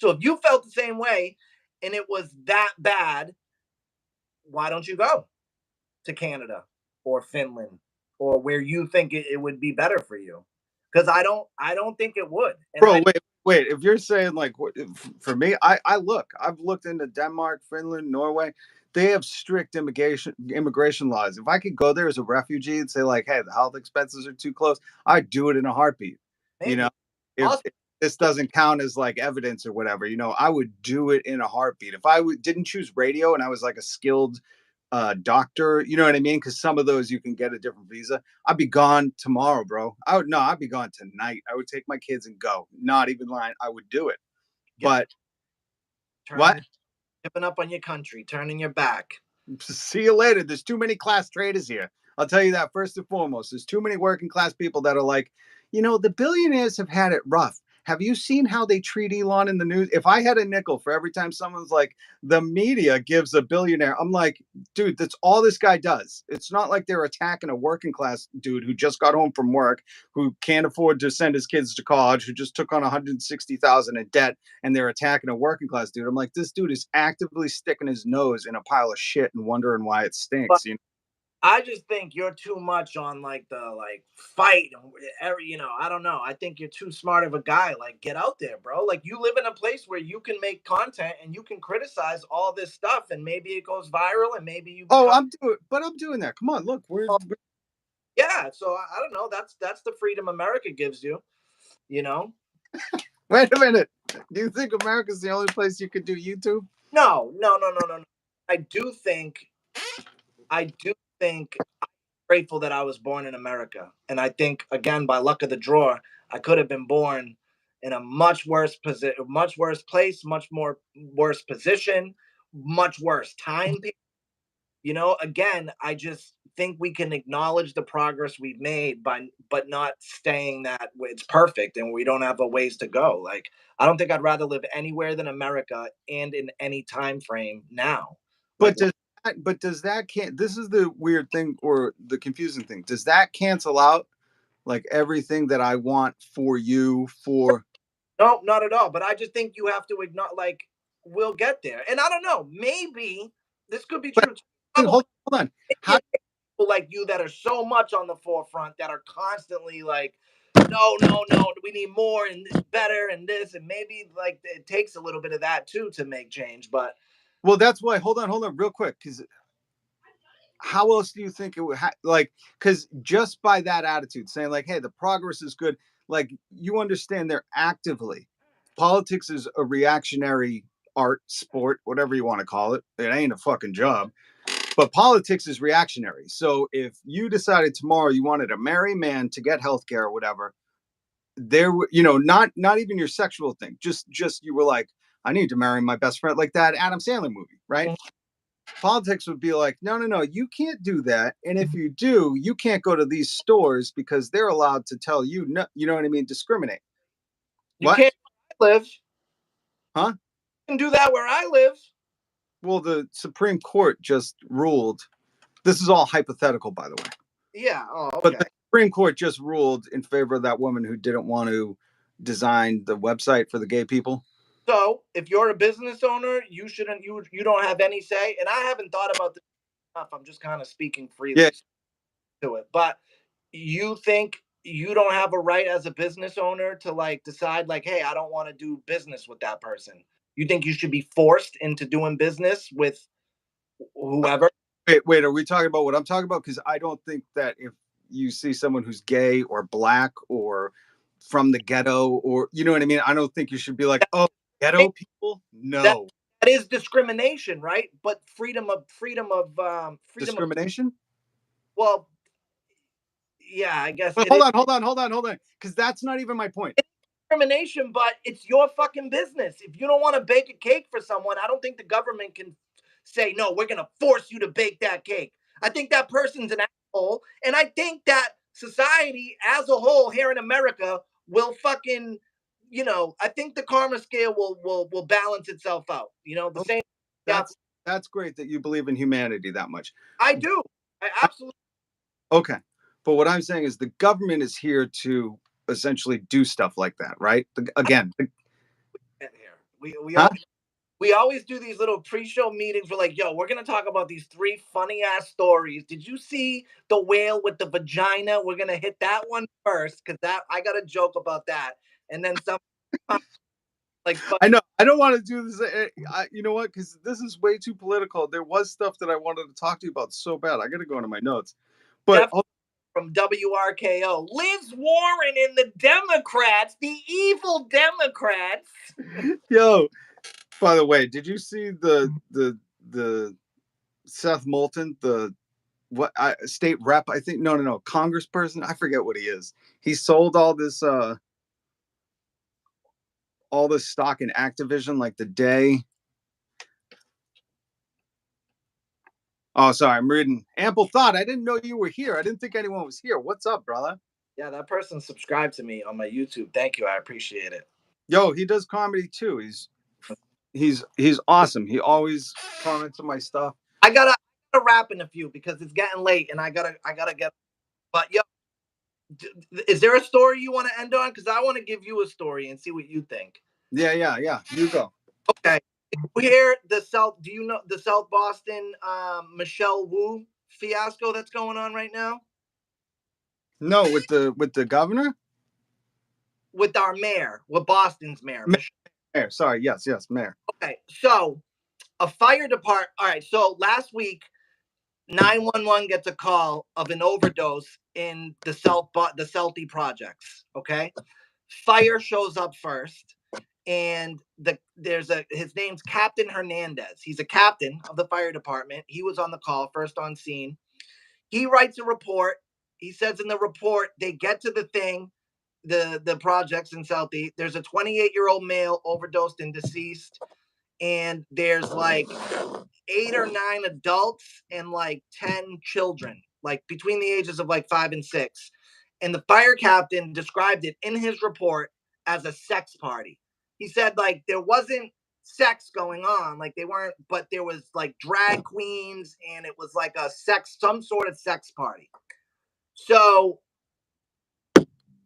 So if you felt the same way and it was that bad, why don't you go to Canada or Finland or where you think it would be better for you? Because I don't think it would. And Bro, I wait. If you're saying like for me, I've looked into Denmark, Finland, Norway. They have strict immigration laws. If I could go there as a refugee and say like, hey, the health expenses are too close, I'd do it in a heartbeat. You know, maybe also if this doesn't count as like evidence or whatever, I would do it in a heartbeat. If didn't choose radio and I was like a skilled doctor, you know what I mean? Because some of those you can get a different visa. I'd be gone tomorrow, bro. I'd be gone tonight. I would take my kids and go. Not even lying. I would do it. get But turning what? giving up on your country, turning your back. See you later. There's too many class traders here. I'll tell you that first and foremost. There's too many working class people that are like, the billionaires have had it rough. Have you seen how they treat Elon in the news? If I had a nickel for every time someone's like, the media gives a billionaire, I'm like, dude, that's all this guy does. It's not like they're attacking a working class dude who just got home from work, who can't afford to send his kids to college, who just took on 160,000 in debt, and they're attacking a working class dude. I'm like, this dude is actively sticking his nose in a pile of shit and wondering why it But stinks. You know? I just think you're too much on like the fight and every, I don't know. I think you're too smart of a guy. Like, get out there, bro. Like, you live in a place where you can make content and you can criticize all this stuff, and maybe it goes viral, and maybe you Oh, become. I'm doing that. Come on, look, we're Yeah. So I don't know. That's the freedom America gives you. You know. wait a minute. Do you think America's the only place you could do YouTube? No, no, no, no, no, no. I do think. I do think grateful that I was born in America. And I think, again, by luck of the draw, I could have been born in a much worse position, much worse place, much more worse position, much worse time. Again, I just think we can acknowledge the progress we've made, but not saying that it's perfect and we don't have a ways to go. Like, I don't think I'd rather live anywhere than America and in any time frame now. Like, But does that can't this is the weird thing or the confusing thing. Does that cancel out like everything that I want for you for no, not at all. But I just think you have to acknowledge, like, we'll get there. And I don't know, maybe this could be but true. hold Probably on, hold on. How people like you that are so much on the forefront that are constantly like, no, no, no, we need more and better and this. And maybe like it takes a little bit of that too to make change. But well that's why hold on real quick cuz how else do you think it would like cuz just by that attitude saying like hey the progress is good like you understand they're actively politics is a reactionary art sport whatever you want to call it it ain't a fucking job but politics is reactionary so if you decided tomorrow you wanted a marry man to get health care or whatever there not even your sexual thing just you were like I need to marry my best friend like that Adam Sandler movie right politics would be like, no, no, no, you can't do that. And if you do, you can't go to these stores because they're allowed to tell you, no, you know what I mean? Discriminate. you What? can't live. You Huh? can do that where I live. Well, the Supreme Court just ruled. This is all hypothetical, by the way. Yeah. Oh, But okay. the Supreme Court just ruled in favor of that woman who didn't want to design the website for the gay people. So if you're a business owner, you shouldn't. You don't have any say. And I haven't thought about this enough. I'm just kind of speaking Yeah. freely to it. But you think you don't have a right as a business owner to like decide like, hey, I don't want to do business with that person. You think you should be forced into doing business with whoever? Wait, are we talking about what I'm talking about? Because I don't think that if you see someone who's gay or black or from the ghetto or you know what I mean, I don't think you should be like, oh, ghetto people. That No that is discrimination, right? But freedom of, discrimination. well, yeah, I guess But it is hold on, because that's not even my point. discrimination, but it's your fucking business. If you don't want to bake a cake for someone, I don't think the government can say, no, we're going to force you to bake that cake. I think that person's an asshole. And I think that society as a whole here in America will fucking, I think the karma scale will balance itself out. The Okay, same. Yeah, that's that's great that you believe in humanity that much. I do. I absolutely Okay, but what I'm saying is the government is here to essentially do stuff like that, right? Again, get here. We huh? all we always do these little pre-show meetings. We're like, yo, we're gonna talk about these three funny ass stories. Did you see the whale with the vagina? We're gonna hit that one first because that I got a joke about that, and then some like, I know. I don't want to do this. You know what? Because this is way too political. There was stuff that I wanted to talk to you about so bad. I got to go into my notes. But Jeff from WRKO, Liz Warren and the Democrats, the evil Democrats. yo, by the way, did you see the Seth Moulton, the what state rep? I think no, congressperson. I forget what he is. He sold all this stock in Activision like the day. Oh, sorry, I'm reading Ample Thought. I didn't know you were here. I didn't think anyone was here. What's up, brother? Yeah, that person subscribed to me on my YouTube. Thank you, I appreciate it. Yo, he does comedy too. He's awesome. He always comments on my stuff. I gotta wrap in a few because it's getting late and I gotta get. But yo, is there a story you want to end on? Because I want to give you a story and see what you think. Yeah. You go. Okay. Here, the South. Do you know the South Boston Michelle Wu fiasco that's going on right now No, with the governor. with our mayor, with Boston's mayor, Michelle? Mayor. Sorry. Yes, mayor. Okay, so a fire department. All right, so last week, 911 gets a call of an overdose in the Celti projects. Okay, fire shows up first, and his name's Captain Hernandez. He's a captain of the fire department. He was on the call first on scene. He writes a report. He says in the report they get to the thing, the projects in Southie. There's a 28-year-old male overdosed and deceased, and there's like 8 or 9 adults and like 10 children, like between the ages of like 5 and 6. And the fire captain described it in his report as a sex party. He said like there wasn't sex going on, like they weren't, but there was like drag queens and it was like some sort of sex party. So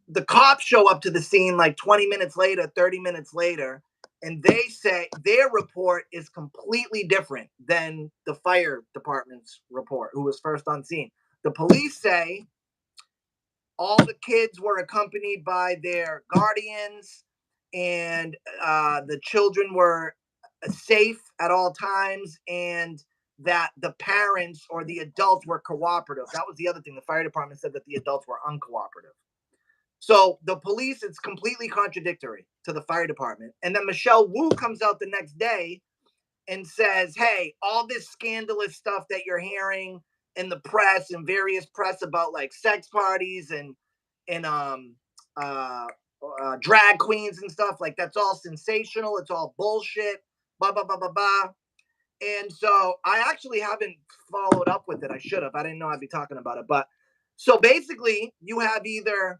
the cops show up to the scene like 20 minutes later, 30 minutes later, and they say their report is completely different than the fire department's report, who was first on scene. The police say all the kids were accompanied by their guardians and the children were safe at all times, and that the parents or the adults were cooperative. That was the other thing. The fire department said that the adults were uncooperative. So the police, it's completely contradictory to the fire department. And then Michelle Wu comes out the next day and says, hey, all this scandalous stuff that you're hearing in the press and various press about like sex parties and drag queens and stuff, like that's all sensational. It's all bullshit. Blah, blah, blah, blah, blah. And so I actually haven't followed up with it. I should have. I didn't know I'd be talking about it. But so basically, you have either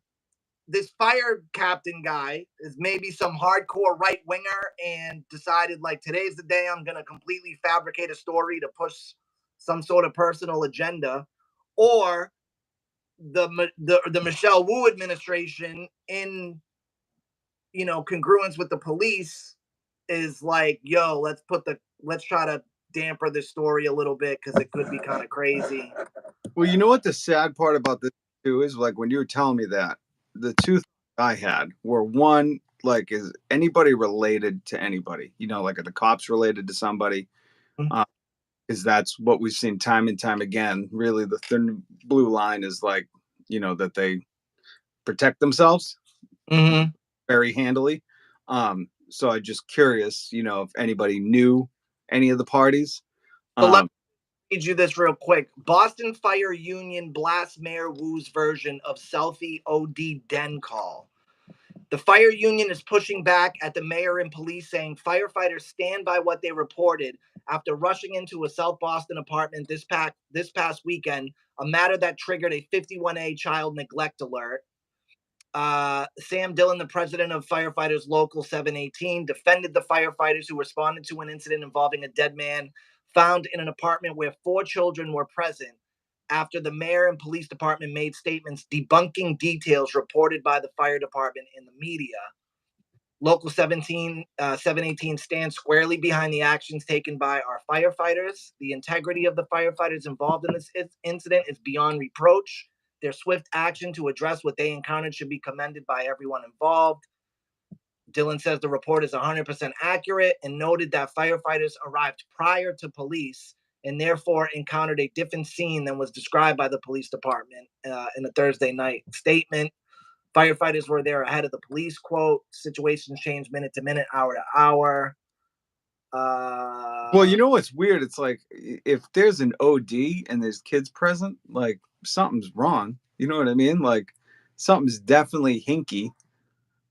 this fire captain guy is maybe some hardcore right winger and decided like today's the day I'm going to completely fabricate a story to push some sort of personal agenda, or the Michelle Wu administration in congruence with the police is like, yo, let's try to damper this story a little bit because it could be kind of crazy. Well, you know what the sad part about this too is, like when you were telling me that, the two things I had were, one, like, is anybody related to anybody? Like are the cops related to somebody? Mm-hmm. Because that's what we've seen time and time again. Really, the thin blue line is like, that they protect themselves Mm-hmm. very handily. So I'm just curious, if anybody knew any of the parties. So let Um, read you this real quick. Boston Fire Union blasts Mayor Wu's version of selfie OD den call. The fire union is pushing back at the mayor and police, saying firefighters stand by what they reported after rushing into a South Boston apartment this past weekend, a matter that triggered a 51A child neglect alert. Sam Dillon, the president of Firefighters Local 718, defended the firefighters who responded to an incident involving a dead man found in an apartment where 4 children were present after the mayor and police department made statements debunking details reported by the fire department in the media. Local 718 stands squarely behind the actions taken by our firefighters. The integrity of the firefighters involved in this incident is beyond reproach. Their swift action to address what they encountered should be commended by everyone involved. Dillon says the report is 100% accurate and noted that firefighters arrived prior to police and therefore encountered a different scene than was described by the police department in a Thursday night statement. Firefighters were there ahead of the police, quote, situations change minute to minute, hour to hour. well, you know what's weird? It's like if there's an OD and there's kids present, like something's wrong. You know what I mean? Like something's definitely hinky.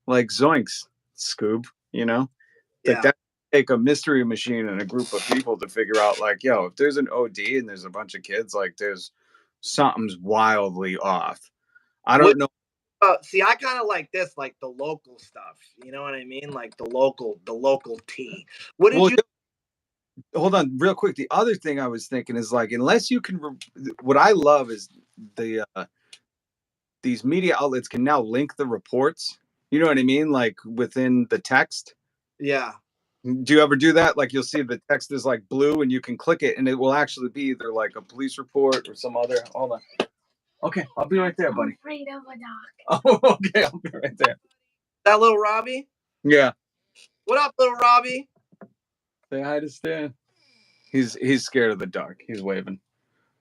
Like zoinks, Scoob. Like Yeah. that take a mystery machine and a group of people to figure out, like, yo, if there's an OD and there's a bunch of kids, like there's something's wildly off. I What don't know. See, I kind of like this, like the local stuff. You know what I mean? Like the local tea. What did Well, you? hold on, real quick. The other thing I was thinking is like, unless you can, what I love is these media outlets can now link the reports. You know what I mean? Like within the text. Yeah. Do you ever do that? Like you'll see the text is like blue and you can click it and it will actually be either like a police report or some other. Hold on. Okay, I'll be right there, buddy. I'm afraid of a dog. Oh, okay, I'll be right there. That little Robbie. Yeah. What up, little Robbie? Say hi to Stan. He's scared of the dark. He's waving.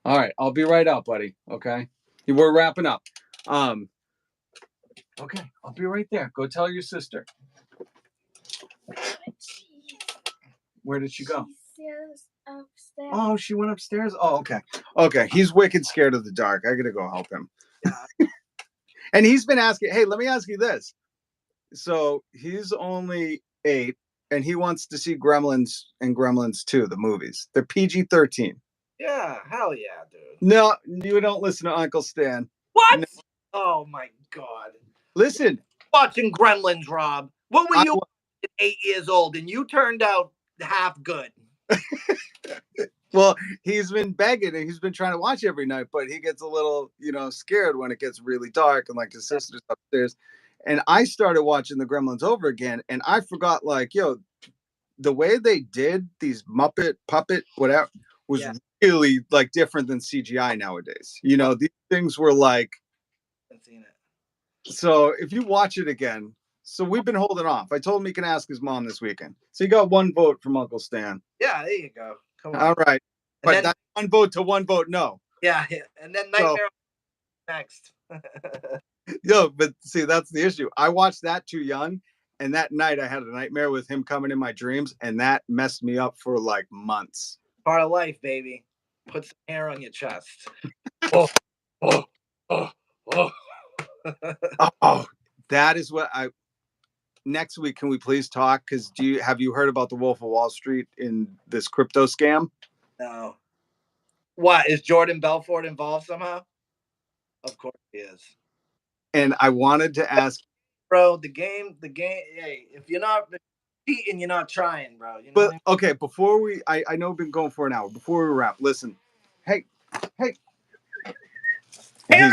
All right, I'll be right out, buddy. Okay. We're wrapping up. Um, okay, I'll be right there. Go tell your sister. Where did she go? She's upstairs. Oh, she went upstairs? Oh, okay. Okay. He's wicked scared of the dark. I gotta go help him. Yeah. And he's been asking, hey, let me ask you this. So he's only 8 and he wants to see Gremlins and Gremlins 2, the movies. They're PG-13. Yeah, hell yeah, dude. No, you don't listen to Uncle Stan. What? No. Oh my god. Listen. Watching Gremlins, Rob. What were you I, 8 years old and you turned out half good? Well, he's been begging and he's been trying to watch every night, but he gets a little, scared when it gets really dark and like his sister's upstairs. And I started watching the Gremlins over again and I forgot like, the way they did these Muppet puppet whatever was really like different than CGI nowadays. These things were like, I haven't seen it. So if you watch it again, so we've been holding off. I told him he can ask his mom this weekend. So he got 1 vote from Uncle Stan. Yeah, there you go. Come on. All right. But then, that's 1 vote to 1 vote no. Yeah. And then Nightmare next. But see, that's the issue. I watched that too young. And that night I had a nightmare with him coming in my dreams. And that messed me up for like months. Part of life, baby. Put some hair on your chest. Oh, oh, oh, oh. Oh, that is what next week, can we please talk? Because have you heard about the Wolf of Wall Street in this crypto scam? No. What, is Jordan Belfort involved somehow? Of course he is. And I wanted to ask, bro, the game. Hey, if you're not cheating, you're not trying, bro. You know but okay, before I know we've been going for an hour. Before we wrap, listen, hey, down,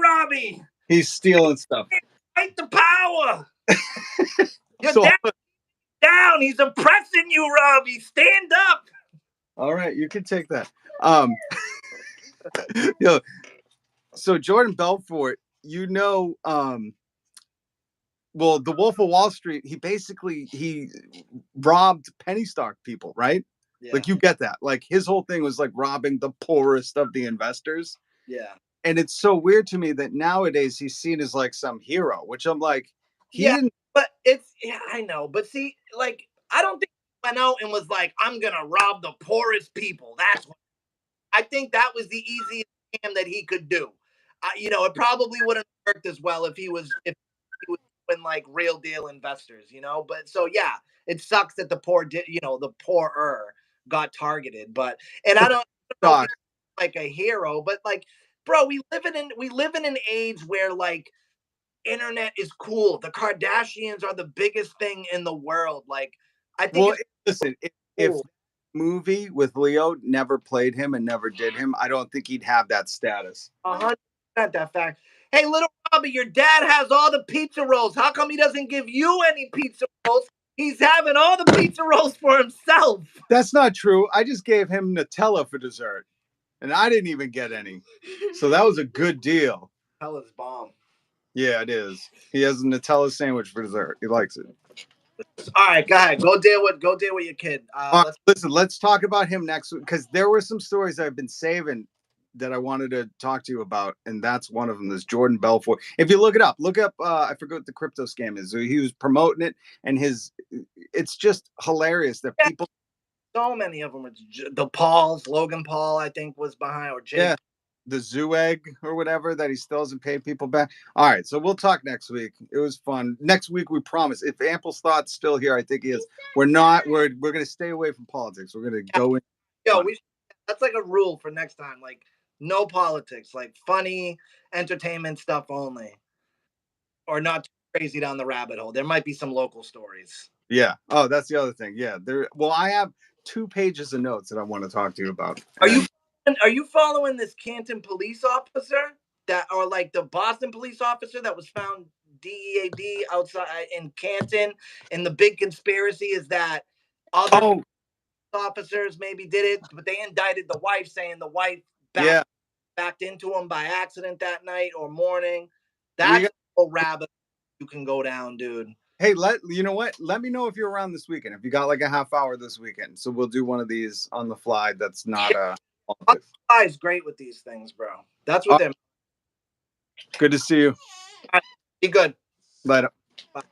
Robbie. He's stealing stuff. Fight the power. You're down. He's oppressing you, Robbie. Stand up. All right, you can take that. So Jordan Belfort, well, the Wolf of Wall Street, he robbed penny stock people, right? Yeah. Like you get that. Like his whole thing was like robbing the poorest of the investors. Yeah. And it's so weird to me that nowadays he's seen as like some hero, which I'm like, he didn't. But I know. But see, like, I don't think he went out and was like, I'm gonna rob the poorest people. That's what I think that was the easiest scam that he could do. It probably wouldn't have worked as well if he was in like real deal investors, But so yeah, it sucks that the poorer got targeted. But and I don't know if he's like a hero, but like, bro, we live in an age where like internet is cool. The Kardashians are the biggest thing in the world. Like, I think. Well, listen, if movie with Leo never played him and never did him, I don't think he'd have that status. 100% that fact. Hey, little Robbie, your dad has all the pizza rolls. How come he doesn't give you any pizza rolls? He's having all the pizza rolls for himself. That's not true. I just gave him Nutella for dessert, and I didn't even get any. So that was a good deal. Nutella's bomb. Yeah, it is. He has a Nutella sandwich for dessert. He likes it. All right, go ahead. Go deal with your kid. Listen, let's talk about him next week because there were some stories I've been saving that I wanted to talk to you about, and that's one of them. This Jordan Belfort. If you look up. I forget what the crypto scam is. He was promoting it, and it's just hilarious that people. So many of them. The Pauls, Logan Paul, I think, was behind, or Jake. Yeah. The zoo egg or whatever that he still hasn't paid people back. All right, so we'll talk next week. It was fun. Next week, we promise. If Ample's thought's still here, I think he is. We're not. We're going to stay away from politics. We're going to go in. That's like a rule for next time. Like no politics. Like funny entertainment stuff only. or not too crazy down the rabbit hole. There might be some local stories. Yeah. Oh, that's the other thing. Yeah. There. Well, I have 2 pages of notes that I want to talk to you about. Are you And are you following this Canton police officer that, or like the Boston police officer that was found DEAD outside in Canton? And the big conspiracy is that other oh officers maybe did it, but they indicted the wife, saying the wife yeah, backed into him by accident that night or morning. we That's got. a rabbit you can go down, dude. Hey, let you know what? Let me know if you're around this weekend. If you got like a half hour this weekend, so we'll do one of these on the fly. That's not Yeah, haunted. guy's great with these things, bro. That's what Oh, they're. good to see you. Be good. Later. Bye.